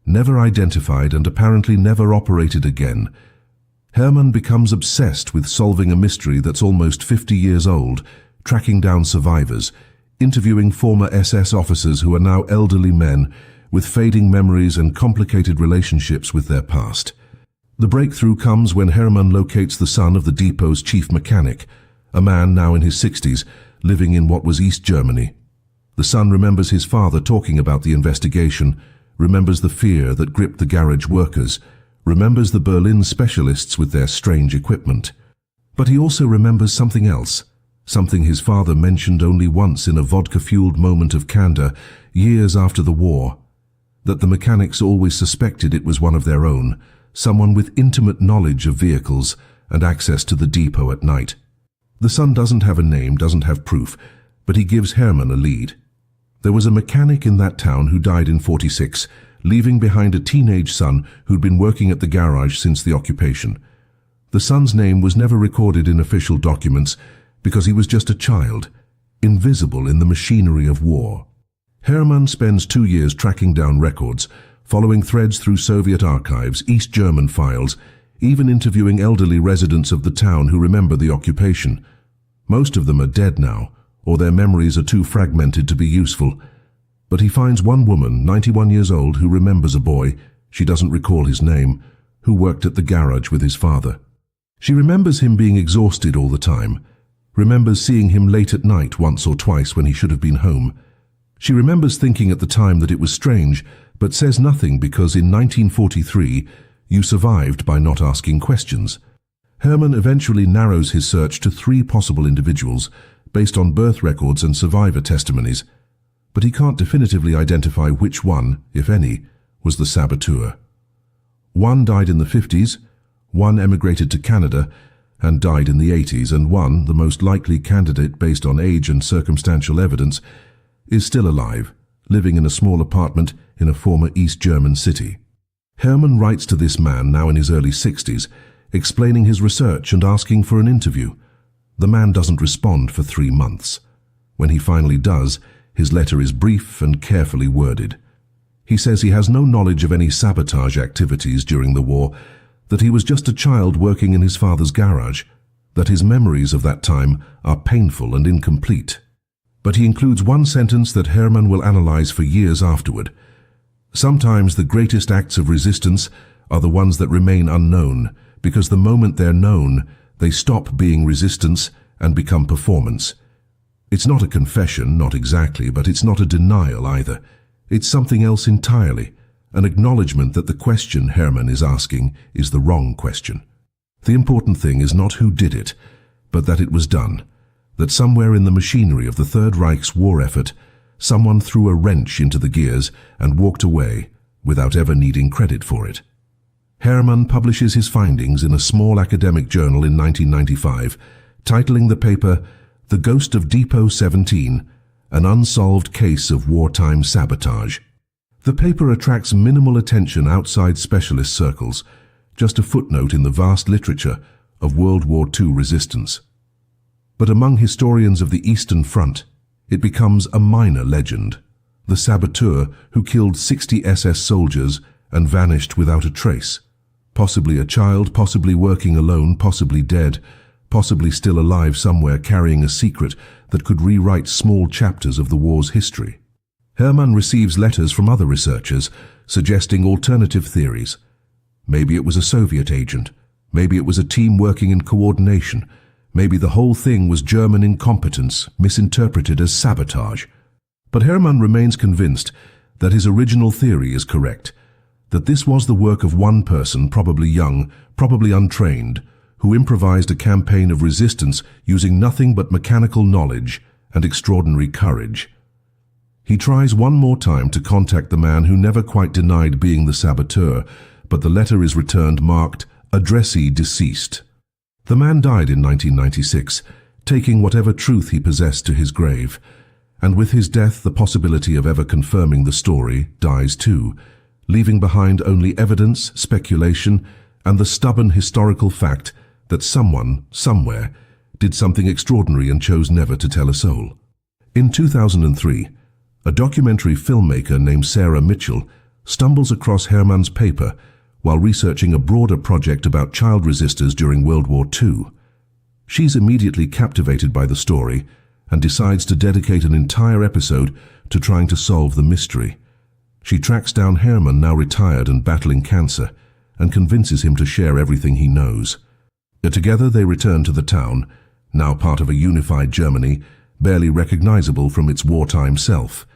never identified, and apparently never operated again. Hermann becomes obsessed with solving a mystery that's almost 50 years old, tracking down survivors, interviewing former SS officers who are now elderly men with fading memories and complicated relationships with their past. The breakthrough comes when Hermann locates the son of the depot's chief mechanic, a man now in his 60s, living in what was East Germany. The son remembers his father talking about the investigation, remembers the fear that gripped the garage workers, remembers the Berlin specialists with their strange equipment. But he also remembers something else, something his father mentioned only once in a vodka-fueled moment of candor years after the war, that the mechanics always suspected it was one of their own, someone with intimate knowledge of vehicles and access to the depot at night. The son doesn't have a name, doesn't have proof, but he gives Hermann a lead. There was a mechanic in that town who died in '46, leaving behind a teenage son who'd been working at the garage since the occupation. The son's name was never recorded in official documents because he was just a child, invisible in the machinery of war. Hermann spends 2 years tracking down records, following threads through Soviet archives, East German files, even interviewing elderly residents of the town who remember the occupation. Most of them are dead now, or their memories are too fragmented to be useful. But he finds one woman, 91 years old, who remembers a boy, she doesn't recall his name, who worked at the garage with his father. She remembers him being exhausted all the time, remembers seeing him late at night once or twice when he should have been home. She remembers thinking at the time that it was strange, but says nothing because in 1943 you survived by not asking questions. Hermann eventually narrows his search to 3 possible individuals based on birth records and survivor testimonies, but he can't definitively identify which one, if any, was the saboteur. One died in the 50s, one emigrated to Canada and died in the 80s, and one, the most likely candidate based on age and circumstantial evidence, is still alive, living in a small apartment in a former East German city. Hermann writes to this man, now in his early 60s, explaining his research and asking for an interview. The man doesn't respond for 3 months. When he finally does, his letter is brief and carefully worded. He says he has no knowledge of any sabotage activities during the war, that he was just a child working in his father's garage, that his memories of that time are painful and incomplete. But he includes one sentence that Hermann will analyze for years afterward. Sometimes the greatest acts of resistance are the ones that remain unknown, because the moment they're known, they stop being resistance and become performance. It's not a confession, not exactly, but it's not a denial either. It's something else entirely, an acknowledgement that the question Hermann is asking is the wrong question. The important thing is not who did it, but that it was done, that somewhere in the machinery of the Third Reich's war effort, someone threw a wrench into the gears and walked away without ever needing credit for it. Hermann publishes his findings in a small academic journal in 1995, titling the paper The Ghost of Depot 17, An Unsolved Case of Wartime Sabotage. The paper attracts minimal attention outside specialist circles, just a footnote in the vast literature of World War II resistance. But among historians of the Eastern Front, it becomes a minor legend, the saboteur who killed 60 SS soldiers and vanished without a trace, possibly a child, possibly working alone, possibly dead, possibly still alive somewhere carrying a secret that could rewrite small chapters of the war's history. Hermann receives letters from other researchers suggesting alternative theories. Maybe it was a Soviet agent, maybe it was a team working in coordination, maybe the whole thing was German incompetence misinterpreted as sabotage. But Hermann remains convinced that his original theory is correct, that this was the work of one person, probably young, probably untrained, who improvised a campaign of resistance using nothing but mechanical knowledge and extraordinary courage. He tries one more time to contact the man who never quite denied being the saboteur, but the letter is returned marked addressee deceased. The man died in 1996, taking whatever truth he possessed to his grave, and with his death the possibility of ever confirming the story dies too, leaving behind only evidence, speculation, and the stubborn historical fact that someone, somewhere, did something extraordinary and chose never to tell a soul. In 2003, a documentary filmmaker named Sarah Mitchell stumbles across Hermann's paper while researching a broader project about child resistors during World War II. She's immediately captivated by the story and decides to dedicate an entire episode to trying to solve the mystery. She tracks down Hermann, now retired and battling cancer, and convinces him to share everything he knows. Together they return to the town, now part of a unified Germany, barely recognizable from its wartime self,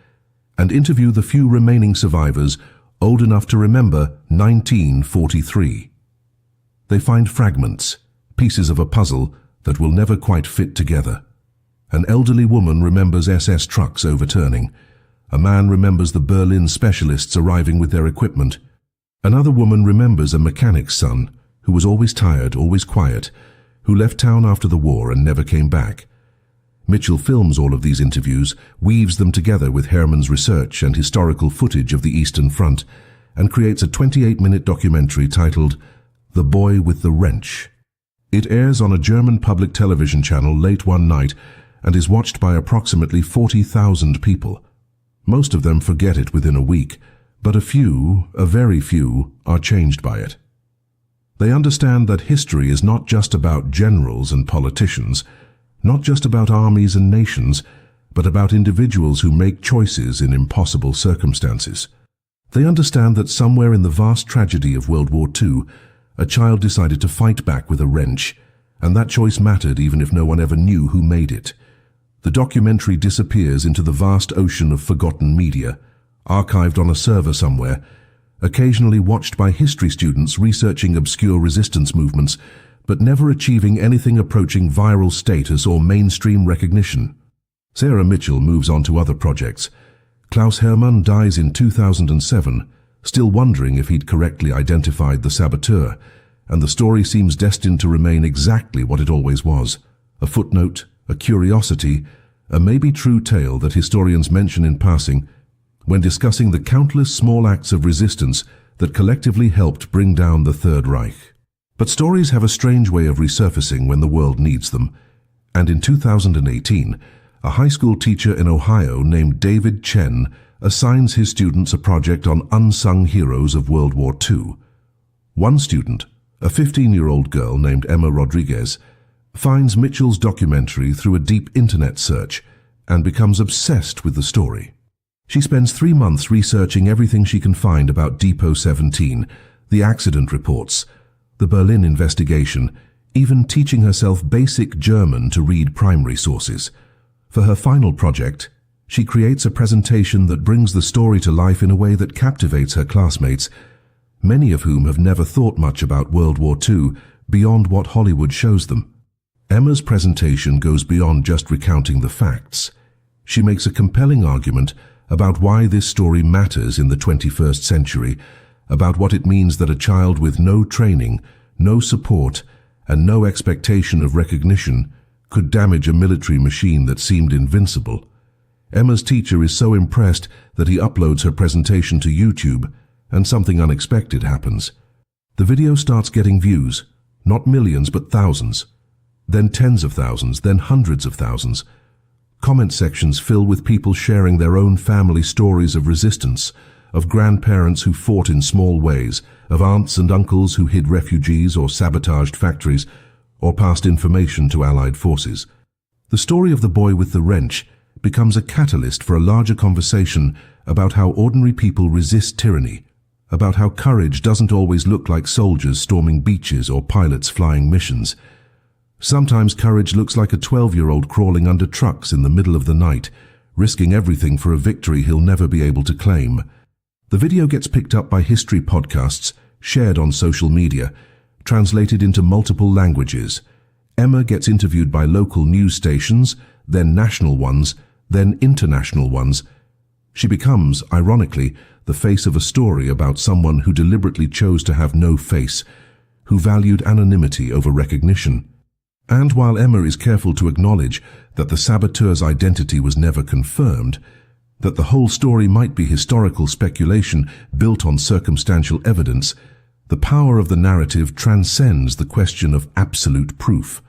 and interview the few remaining survivors old enough to remember 1943. They find fragments, pieces of a puzzle that will never quite fit together. An elderly woman remembers SS trucks overturning. A man remembers the Berlin specialists arriving with their equipment. Another woman remembers a mechanic's son, who was always tired, always quiet, who left town after the war and never came back. Mitchell films all of these interviews, weaves them together with Herman's research and historical footage of the Eastern Front, and creates a 28-minute documentary titled The Boy with the Wrench. It airs on a German public television channel late one night and is watched by approximately 40,000 people. Most of them forget it within a week, but a very few, are changed by it. They understand that history is not just about generals and politicians, not just about armies and nations, but about individuals who make choices in impossible circumstances. They understand that somewhere in the vast tragedy of World War II, a child decided to fight back with a wrench, and that choice mattered even if no one ever knew who made it. The documentary disappears into the vast ocean of forgotten media, archived on a server somewhere, occasionally watched by history students researching obscure resistance movements, but never achieving anything approaching viral status or mainstream recognition. Sarah Mitchell moves on to other projects. Klaus Hermann dies in 2007, still wondering if he'd correctly identified the saboteur, and the story seems destined to remain exactly what it always was: a footnote, a curiosity, a maybe true tale that historians mention in passing when discussing the countless small acts of resistance that collectively helped bring down the Third Reich. But stories have a strange way of resurfacing when the world needs them, and in 2018, a high school teacher in Ohio named David Chen assigns his students a project on unsung heroes of World War II. One student, a 15-year-old girl named Emma Rodriguez, finds Mitchell's documentary through a deep internet search and becomes obsessed with the story. She spends 3 months researching everything she can find about Depot 17, the accident reports, the Berlin investigation, even teaching herself basic German to read primary sources. For her final project, she creates a presentation that brings the story to life in a way that captivates her classmates, many of whom have never thought much about World War II beyond what Hollywood shows them. Emma's presentation goes beyond just recounting the facts. She makes a compelling argument about why this story matters in the 21st century, about what it means that a child with no training, no support, and no expectation of recognition could damage a military machine that seemed invincible. Emma's teacher is so impressed that he uploads her presentation to YouTube, and something unexpected happens. The video starts getting views, not millions but thousands, then tens of thousands, then hundreds of thousands. Comment sections fill with people sharing their own family stories of resistance, of grandparents who fought in small ways, of aunts and uncles who hid refugees or sabotaged factories, or passed information to Allied forces. The story of the boy with the wrench becomes a catalyst for a larger conversation about how ordinary people resist tyranny, about how courage doesn't always look like soldiers storming beaches or pilots flying missions. Sometimes courage looks like a 12-year-old crawling under trucks in the middle of the night, risking everything for a victory he'll never be able to claim. The video gets picked up by history podcasts, shared on social media, translated into multiple languages. Emma gets interviewed by local news stations, then national ones, then international ones. She becomes, ironically, the face of a story about someone who deliberately chose to have no face, who valued anonymity over recognition. And while Emma is careful to acknowledge that the saboteur's identity was never confirmed, that the whole story might be historical speculation built on circumstantial evidence, the power of the narrative transcends the question of absolute proof.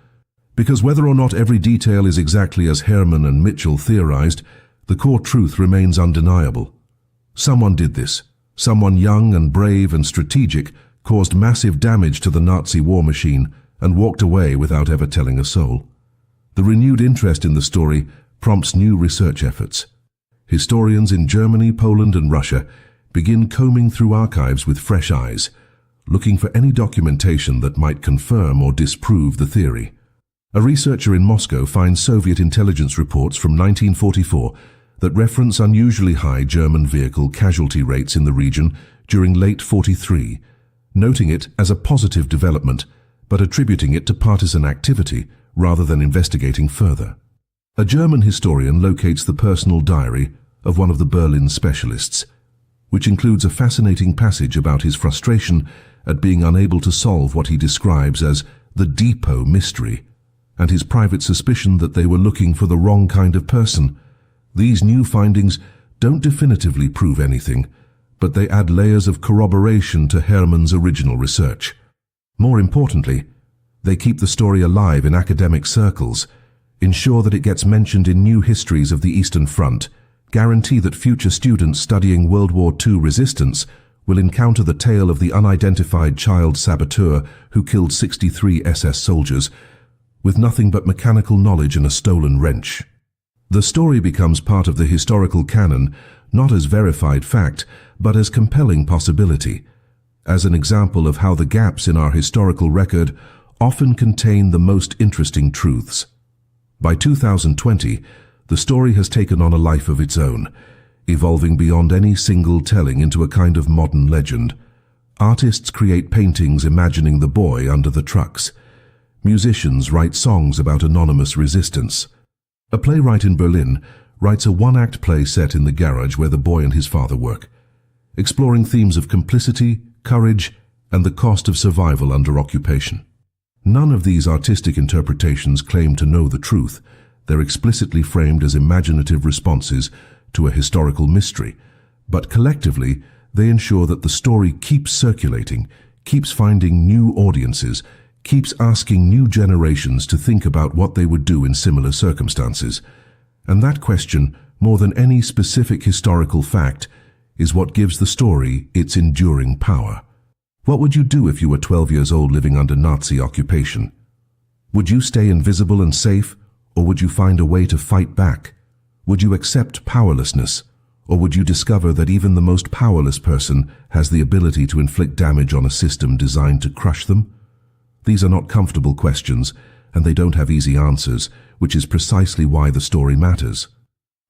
Because whether or not every detail is exactly as Hermann and Mitchell theorized, the core truth remains undeniable. Someone did this. Someone young and brave and strategic caused massive damage to the Nazi war machine and walked away without ever telling a soul. The renewed interest in the story prompts new research efforts. Historians in Germany, Poland, and Russia begin combing through archives with fresh eyes, looking for any documentation that might confirm or disprove the theory. A researcher in Moscow finds Soviet intelligence reports from 1944 that reference unusually high German vehicle casualty rates in the region during late 43, noting it as a positive development, but attributing it to partisan activity rather than investigating further. A German historian locates the personal diary of one of the Berlin specialists, which includes a fascinating passage about his frustration at being unable to solve what he describes as the depot mystery, and his private suspicion that they were looking for the wrong kind of person. These new findings don't definitively prove anything, but they add layers of corroboration to Herman's original research. More importantly, they keep the story alive in academic circles, ensure that it gets mentioned in new histories of the Eastern Front, guarantee that future students studying World War II resistance will encounter the tale of the unidentified child saboteur who killed 63 SS soldiers with nothing but mechanical knowledge and a stolen wrench. The story becomes part of the historical canon, not as verified fact, but as compelling possibility, as an example of how the gaps in our historical record often contain the most interesting truths. By 2020, the story has taken on a life of its own, evolving beyond any single telling into a kind of modern legend. Artists create paintings imagining the boy under the trucks. Musicians write songs about anonymous resistance. A playwright in Berlin writes a one-act play set in the garage where the boy and his father work, exploring themes of complicity, courage, and the cost of survival under occupation. None of these artistic interpretations claim to know the truth. They're explicitly framed as imaginative responses to a historical mystery, but collectively they ensure that the story keeps circulating, keeps finding new audiences, keeps asking new generations to think about what they would do in similar circumstances. And that question, more than any specific historical fact, is what gives the story its enduring power. What would you do if you were 12 years old living under Nazi occupation? Would you stay invisible and safe, or would you find a way to fight back? Would you accept powerlessness, or would you discover that even the most powerless person has the ability to inflict damage on a system designed to crush them? These are not comfortable questions, and they don't have easy answers, which is precisely why the story matters.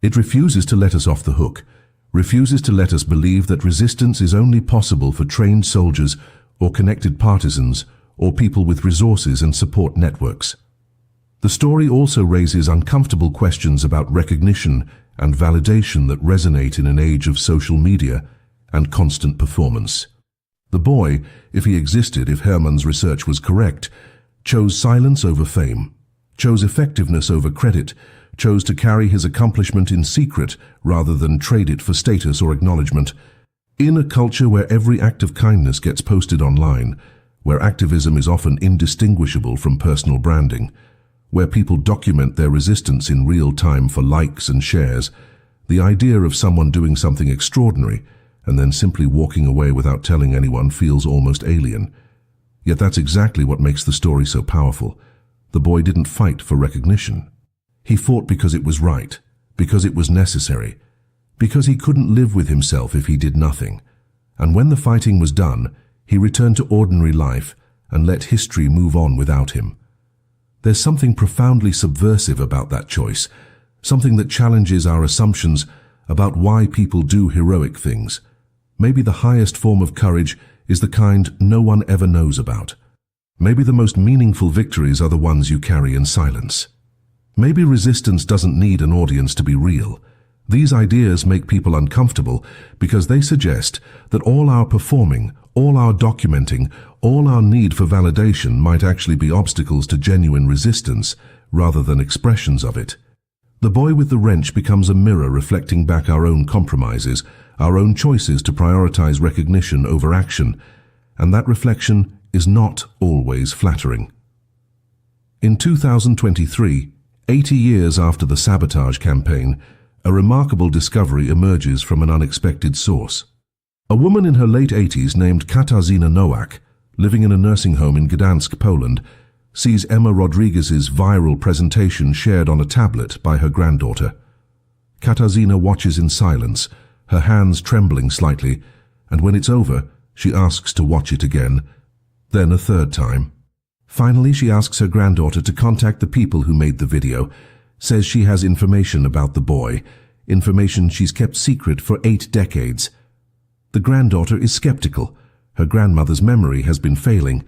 It refuses to let us off the hook, refuses to let us believe that resistance is only possible for trained soldiers or connected partisans or people with resources and support networks. The story also raises uncomfortable questions about recognition and validation that resonate in an age of social media and constant performance. The boy, if he existed, if Herman's research was correct, chose silence over fame, chose effectiveness over credit, chose to carry his accomplishment in secret rather than trade it for status or acknowledgement. In a culture where every act of kindness gets posted online, where activism is often indistinguishable from personal branding, where people document their resistance in real time for likes and shares, the idea of someone doing something extraordinary and then simply walking away without telling anyone feels almost alien. Yet that's exactly what makes the story so powerful. The boy didn't fight for recognition. He fought because it was right, because it was necessary, because he couldn't live with himself if he did nothing. And when the fighting was done, he returned to ordinary life and let history move on without him. There's something profoundly subversive about that choice, something that challenges our assumptions about why people do heroic things. Maybe the highest form of courage is the kind no one ever knows about. Maybe the most meaningful victories are the ones you carry in silence. Maybe resistance doesn't need an audience to be real. These ideas make people uncomfortable because they suggest that all our performing, all our documenting, all our need for validation might actually be obstacles to genuine resistance rather than expressions of it. The boy with the wrench becomes a mirror reflecting back our own compromises, our own choices to prioritize recognition over action, and that reflection is not always flattering. In 2023, 80 years after the sabotage campaign, a remarkable discovery emerges from an unexpected source. A woman in her late 80s named Katarzyna Nowak, living in a nursing home in Gdansk, Poland, sees Emma Rodriguez's viral presentation shared on a tablet by her granddaughter. Katarzyna watches in silence, her hands trembling slightly, and when it's over, she asks to watch it again, then a third time. Finally, she asks her granddaughter to contact the people who made the video, says she has information about the boy, information she's kept secret for 8 decades. The granddaughter is skeptical. Her grandmother's memory has been failing.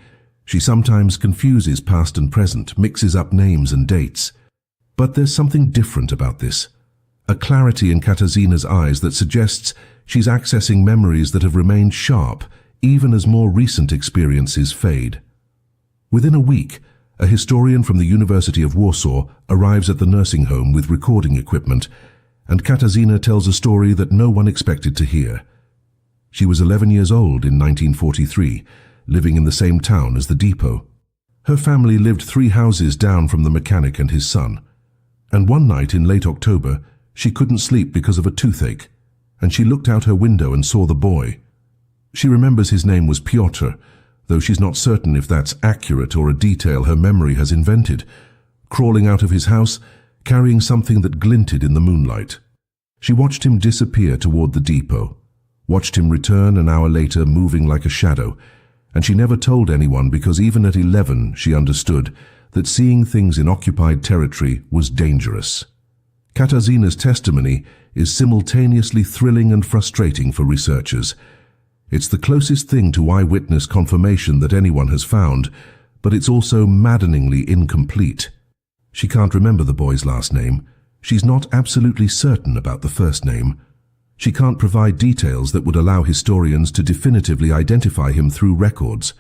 She sometimes confuses past and present, mixes up names and dates. But there's something different about this. A clarity in Katarzyna's eyes that suggests she's accessing memories that have remained sharp even as more recent experiences fade. Within a week, a historian from the University of Warsaw arrives at the nursing home with recording equipment, and Katarzyna tells a story that no one expected to hear. She was 11 years old in 1943, living in the same town as the depot. Her family lived 3 houses down from the mechanic and his son. And one night in late October, she couldn't sleep because of a toothache, and she looked out her window and saw the boy. She remembers his name was Piotr, though she's not certain if that's accurate or a detail her memory has invented, crawling out of his house, carrying something that glinted in the moonlight. She watched him disappear toward the depot, watched him return an hour later moving like a shadow, and she never told anyone because even at 11 she understood that seeing things in occupied territory was dangerous. Katarzyna's testimony is simultaneously thrilling and frustrating for researchers. It's the closest thing to eyewitness confirmation that anyone has found, but it's also maddeningly incomplete. She can't remember the boy's last name. She's not absolutely certain about the first name. She can't provide details that would allow historians to definitively identify him through records.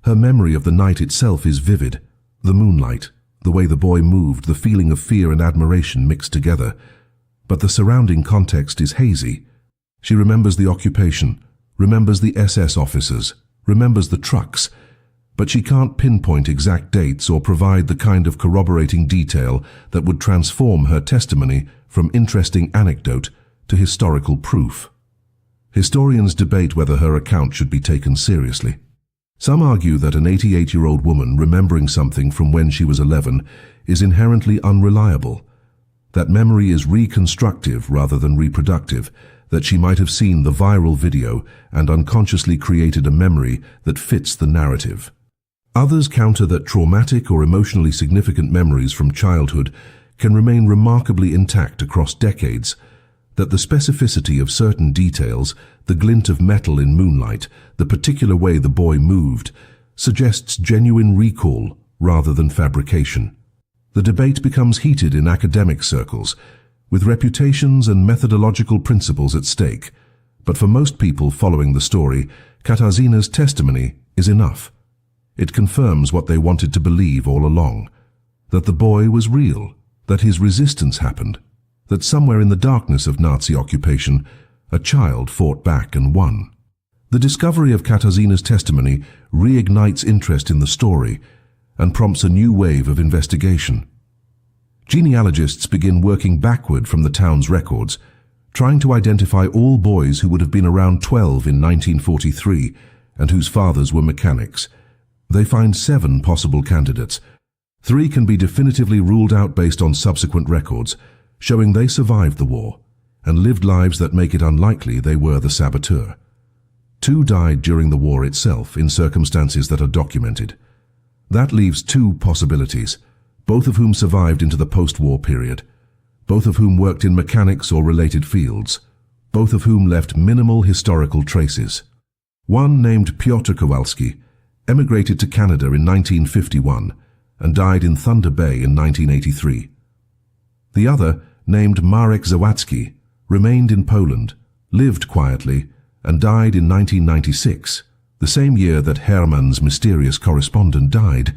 Her memory of the night itself is vivid. The moonlight, the way the boy moved, the feeling of fear and admiration mixed together. But the surrounding context is hazy. She remembers the occupation, remembers the SS officers, remembers the trucks, but she can't pinpoint exact dates or provide the kind of corroborating detail that would transform her testimony from interesting anecdote to historical proof. Historians debate whether her account should be taken seriously. Some argue that an 88-year-old woman remembering something from when she was 11 is inherently unreliable, that memory is reconstructive rather than reproductive, that she might have seen the viral video and unconsciously created a memory that fits the narrative. Others counter that traumatic or emotionally significant memories from childhood can remain remarkably intact across decades, that the specificity of certain details, the glint of metal in moonlight, the particular way the boy moved, suggests genuine recall rather than fabrication. The debate becomes heated in academic circles, with reputations and methodological principles at stake. But for most people following the story, Katarzyna's testimony is enough. It confirms what they wanted to believe all along, that the boy was real, that his resistance happened, that somewhere in the darkness of Nazi occupation, a child fought back and won. The discovery of Katarzyna's testimony reignites interest in the story and prompts a new wave of investigation. Genealogists begin working backward from the town's records, trying to identify all boys who would have been around 12 in 1943 and whose fathers were mechanics. They find 7 possible candidates. 3 can be definitively ruled out based on subsequent records, showing they survived the war and lived lives that make it unlikely they were the saboteur. 2 died during the war itself in circumstances that are documented. That leaves 2 possibilities, both of whom survived into the post-war period, both of whom worked in mechanics or related fields, both of whom left minimal historical traces. One, named Piotr Kowalski, emigrated to Canada in 1951 and died in Thunder Bay in 1983. The other, named Marek Zawadzki, remained in Poland, lived quietly, and died in 1996, the same year that Herman's mysterious correspondent died.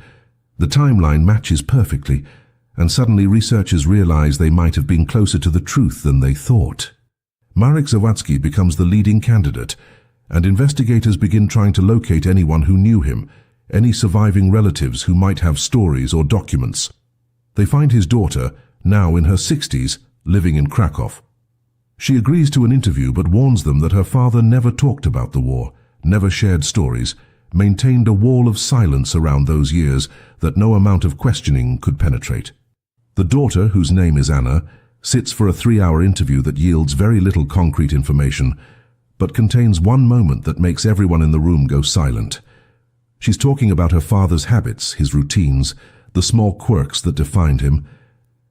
The timeline matches perfectly, and suddenly researchers realize they might have been closer to the truth than they thought. Marek Zawadzki becomes the leading candidate, and investigators begin trying to locate anyone who knew him, any surviving relatives who might have stories or documents. They find his daughter, now in her 60s, living in Krakow. She agrees to an interview but warns them that her father never talked about the war, never shared stories, maintained a wall of silence around those years that no amount of questioning could penetrate. The daughter, whose name is Anna, sits for a 3-hour interview that yields very little concrete information, but contains one moment that makes everyone in the room go silent. She's talking about her father's habits, his routines, the small quirks that defined him,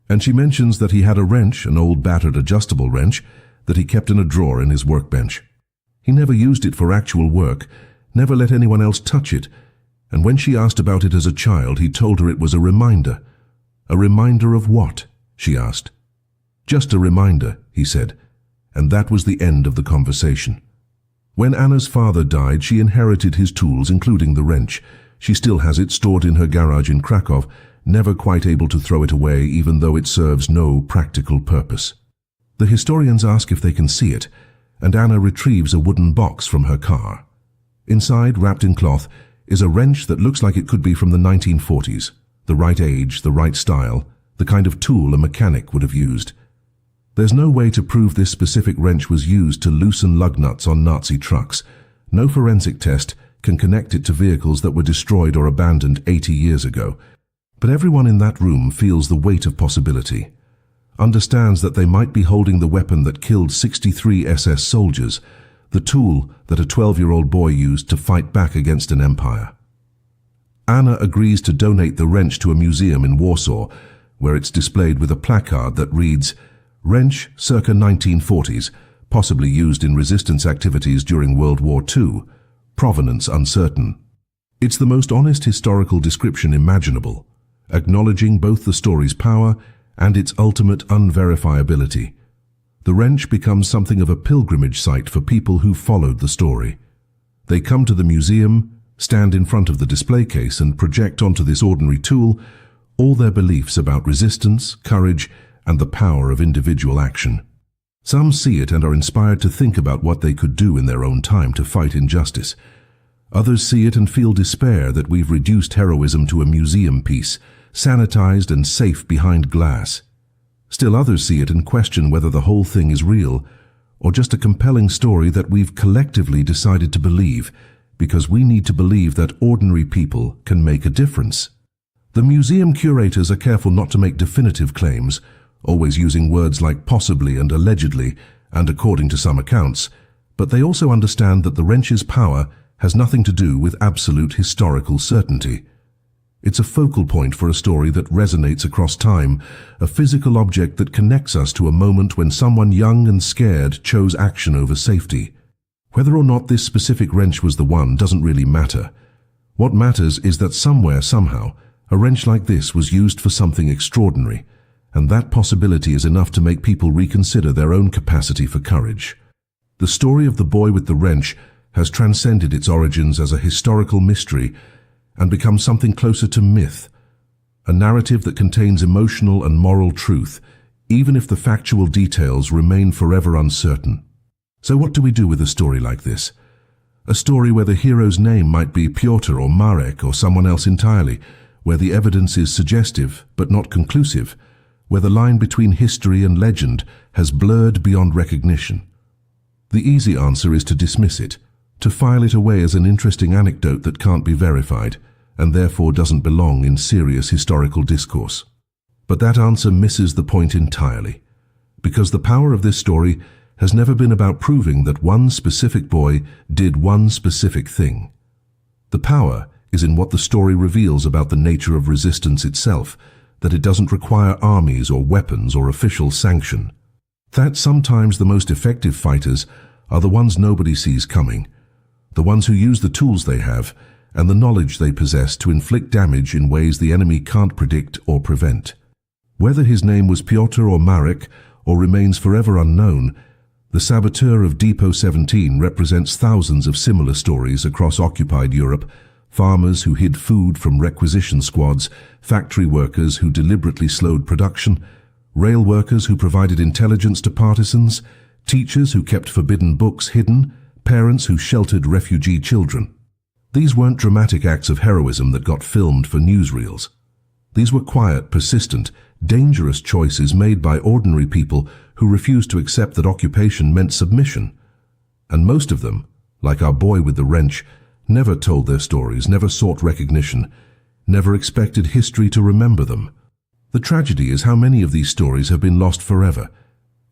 and she mentions that he had a wrench, an old battered adjustable wrench, that he kept in a drawer in his workbench. He never used it for actual work, never let anyone else touch it, and when she asked about it as a child, he told her it was a reminder. A reminder of what? She asked. Just a reminder, he said, and that was the end of the conversation. When Anna's father died, she inherited his tools, including the wrench. She still has it stored in her garage in Krakow, never quite able to throw it away even though it serves no practical purpose. The historians ask if they can see it, and Anna retrieves a wooden box from her car. Inside, wrapped in cloth, is a wrench that looks like it could be from the 1940s. The right age, the right style, the kind of tool a mechanic would have used. There's no way to prove this specific wrench was used to loosen lug nuts on Nazi trucks. No forensic test can connect it to vehicles that were destroyed or abandoned 80 years ago. But everyone in that room feels the weight of possibility, understands that they might be holding the weapon that killed 63 SS soldiers, the tool that a 12-year-old boy used to fight back against an empire. Anna agrees to donate the wrench to a museum in Warsaw, where it's displayed with a placard that reads, "Wrench circa 1940s, possibly used in resistance activities during World War II. Provenance uncertain." It's the most honest historical description imaginable, acknowledging both the story's power and its ultimate unverifiability. The wrench becomes something of a pilgrimage site for people who followed the story. They come to the museum, stand in front of the display case and project onto this ordinary tool all their beliefs about resistance, courage, and the power of individual action. Some see it and are inspired to think about what they could do in their own time to fight injustice. Others see it and feel despair that we've reduced heroism to a museum piece, sanitized and safe behind glass. Still others see it and question whether the whole thing is real, or just a compelling story that we've collectively decided to believe, because we need to believe that ordinary people can make a difference. The museum curators are careful not to make definitive claims, always using words like possibly and allegedly, and according to some accounts, but they also understand that the wrench's power has nothing to do with absolute historical certainty. It's a focal point for a story that resonates across time, a physical object that connects us to a moment when someone young and scared chose action over safety. Whether or not this specific wrench was the one doesn't really matter. What matters is that somewhere, somehow, a wrench like this was used for something extraordinary, and that possibility is enough to make people reconsider their own capacity for courage. The story of the boy with the wrench has transcended its origins as a historical mystery and become something closer to myth, a narrative that contains emotional and moral truth, even if the factual details remain forever uncertain. So what do we do with a story like this? A story where the hero's name might be Piotr or Marek or someone else entirely, where the evidence is suggestive but not conclusive, where the line between history and legend has blurred beyond recognition. The easy answer is to dismiss it, to file it away as an interesting anecdote that can't be verified, and therefore doesn't belong in serious historical discourse. But that answer misses the point entirely, because the power of this story has never been about proving that one specific boy did one specific thing. The power is in what the story reveals about the nature of resistance itself, that it doesn't require armies or weapons or official sanction. That sometimes the most effective fighters are the ones nobody sees coming, the ones who use the tools they have and the knowledge they possess to inflict damage in ways the enemy can't predict or prevent. Whether his name was Piotr or Marek or remains forever unknown, the Saboteur of Depot 17 represents thousands of similar stories across occupied Europe: farmers who hid food from requisition squads, factory workers who deliberately slowed production, rail workers who provided intelligence to partisans, teachers who kept forbidden books hidden, parents who sheltered refugee children. These weren't dramatic acts of heroism that got filmed for newsreels. These were quiet, persistent, dangerous choices made by ordinary people who refused to accept that occupation meant submission. And most of them, like our boy with the wrench, never told their stories, never sought recognition, never expected history to remember them. The tragedy is how many of these stories have been lost forever,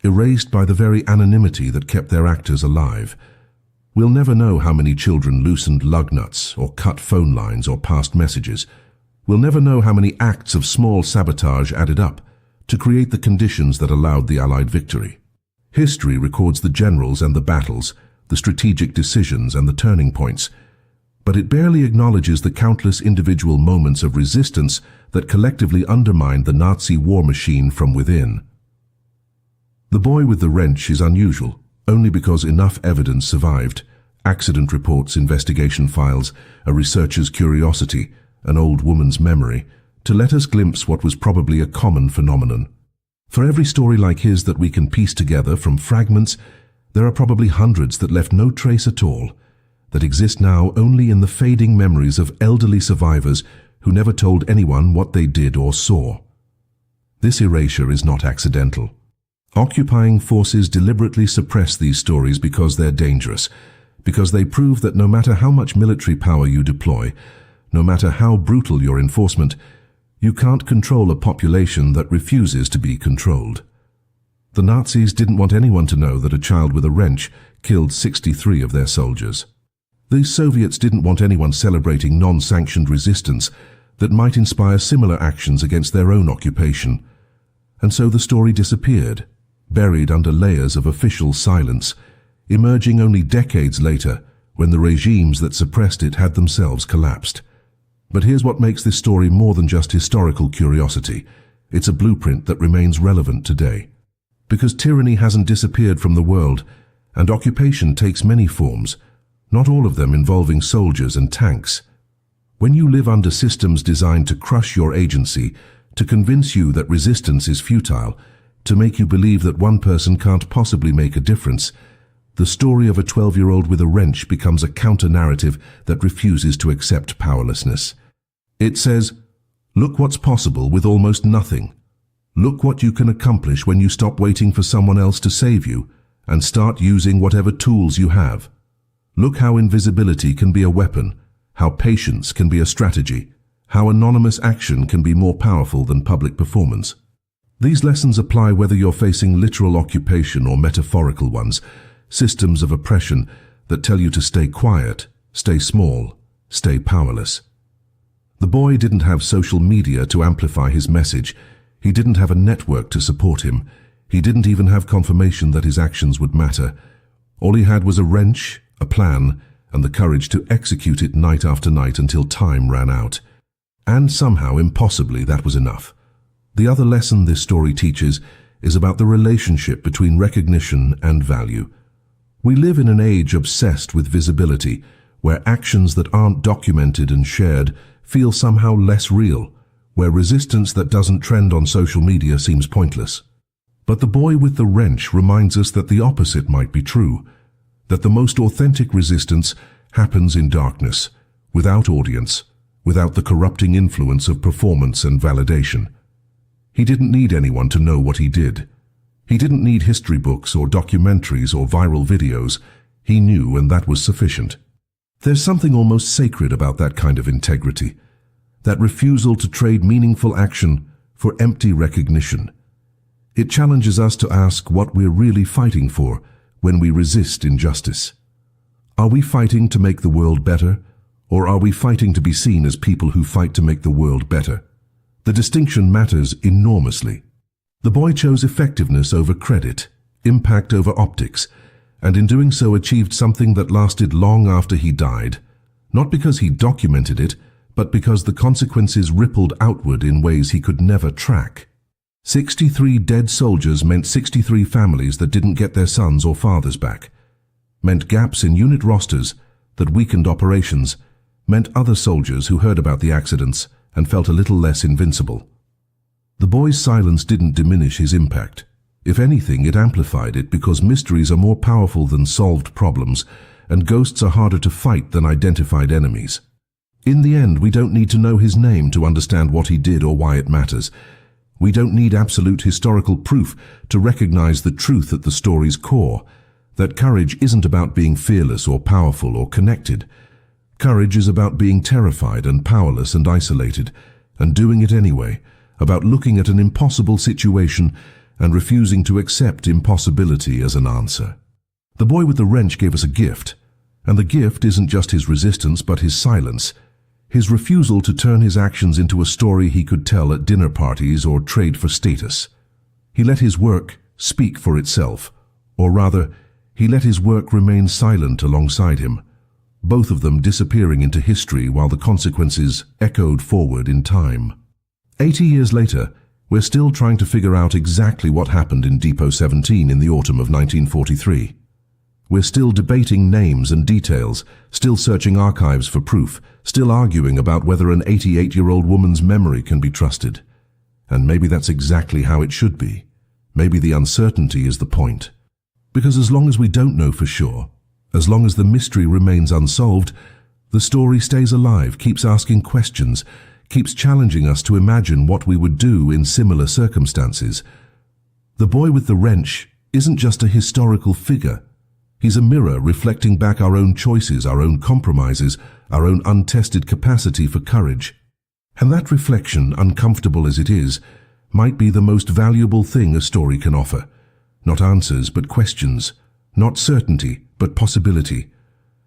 erased by the very anonymity that kept their actors alive. We'll never know how many children loosened lug nuts or cut phone lines or passed messages. We'll never know how many acts of small sabotage added up to create the conditions that allowed the Allied victory. History records the generals and the battles, the strategic decisions and the turning points, but it barely acknowledges the countless individual moments of resistance that collectively undermined the Nazi war machine from within. The boy with the wrench is unusual, only because enough evidence survived, accident reports, investigation files, a researcher's curiosity, an old woman's memory, to let us glimpse what was probably a common phenomenon. For every story like his that we can piece together from fragments, there are probably hundreds that left no trace at all, that exist now only in the fading memories of elderly survivors who never told anyone what they did or saw. This erasure is not accidental. Occupying forces deliberately suppress these stories because they're dangerous, because they prove that no matter how much military power you deploy, no matter how brutal your enforcement, you can't control a population that refuses to be controlled. The Nazis didn't want anyone to know that a child with a wrench killed 63 of their soldiers. The Soviets didn't want anyone celebrating non-sanctioned resistance that might inspire similar actions against their own occupation. And so the story disappeared, buried under layers of official silence, emerging only decades later when the regimes that suppressed it had themselves collapsed. But here's what makes this story more than just historical curiosity. It's a blueprint that remains relevant today. Because tyranny hasn't disappeared from the world, and occupation takes many forms, not all of them involving soldiers and tanks. When you live under systems designed to crush your agency, to convince you that resistance is futile, to make you believe that one person can't possibly make a difference, the story of a 12-year-old with a wrench becomes a counter-narrative that refuses to accept powerlessness. It says, look what's possible with almost nothing. Look what you can accomplish when you stop waiting for someone else to save you and start using whatever tools you have. Look how invisibility can be a weapon, how patience can be a strategy, how anonymous action can be more powerful than public performance. These lessons apply whether you're facing literal occupation or metaphorical ones, systems of oppression that tell you to stay quiet, stay small, stay powerless. The boy didn't have social media to amplify his message. He didn't have a network to support him. He didn't even have confirmation that his actions would matter. All he had was a wrench, a plan, and the courage to execute it night after night until time ran out. And somehow, impossibly, that was enough. The other lesson this story teaches is about the relationship between recognition and value. We live in an age obsessed with visibility, where actions that aren't documented and shared feel somehow less real, where resistance that doesn't trend on social media seems pointless. But the boy with the wrench reminds us that the opposite might be true, that the most authentic resistance happens in darkness, without audience, without the corrupting influence of performance and validation. He didn't need anyone to know what he did. He didn't need history books or documentaries or viral videos. He knew, and that was sufficient. There's something almost sacred about that kind of integrity, that refusal to trade meaningful action for empty recognition. It challenges us to ask what we're really fighting for when we resist injustice. Are we fighting to make the world better, or are we fighting to be seen as people who fight to make the world better? The distinction matters enormously. The boy chose effectiveness over credit, impact over optics, and in doing so achieved something that lasted long after he died, not because he documented it, but because the consequences rippled outward in ways he could never track. 63 dead soldiers meant 63 families that didn't get their sons or fathers back, meant gaps in unit rosters that weakened operations, meant other soldiers who heard about the accidents and felt a little less invincible. The boy's silence didn't diminish his impact. If anything, it amplified it, because mysteries are more powerful than solved problems, and ghosts are harder to fight than identified enemies. In the end, we don't need to know his name to understand what he did or why it matters. We don't need absolute historical proof to recognize the truth at the story's core, that courage isn't about being fearless or powerful or connected. Courage is about being terrified and powerless and isolated, and doing it anyway, about looking at an impossible situation and refusing to accept impossibility as an answer. The boy with the wrench gave us a gift, and the gift isn't just his resistance but his silence, his refusal to turn his actions into a story he could tell at dinner parties or trade for status. He let his work speak for itself, or rather, he let his work remain silent alongside him, both of them disappearing into history while the consequences echoed forward in time. 80 years later, we're still trying to figure out exactly what happened in Depot 17 in the autumn of 1943. We're still debating names and details, still searching archives for proof, still arguing about whether an 88-year-old woman's memory can be trusted. And maybe that's exactly how it should be. Maybe the uncertainty is the point. Because as long as we don't know for sure, as long as the mystery remains unsolved, the story stays alive, keeps asking questions, keeps challenging us to imagine what we would do in similar circumstances. The boy with the wrench isn't just a historical figure. He's a mirror reflecting back our own choices, our own compromises, our own untested capacity for courage. And that reflection, uncomfortable as it is, might be the most valuable thing a story can offer. Not answers, but questions. Not certainty, but possibility.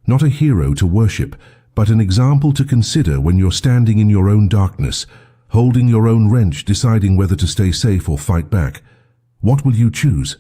Not a hero to worship, but an example to consider when you're standing in your own darkness, holding your own wrench, deciding whether to stay safe or fight back. What will you choose?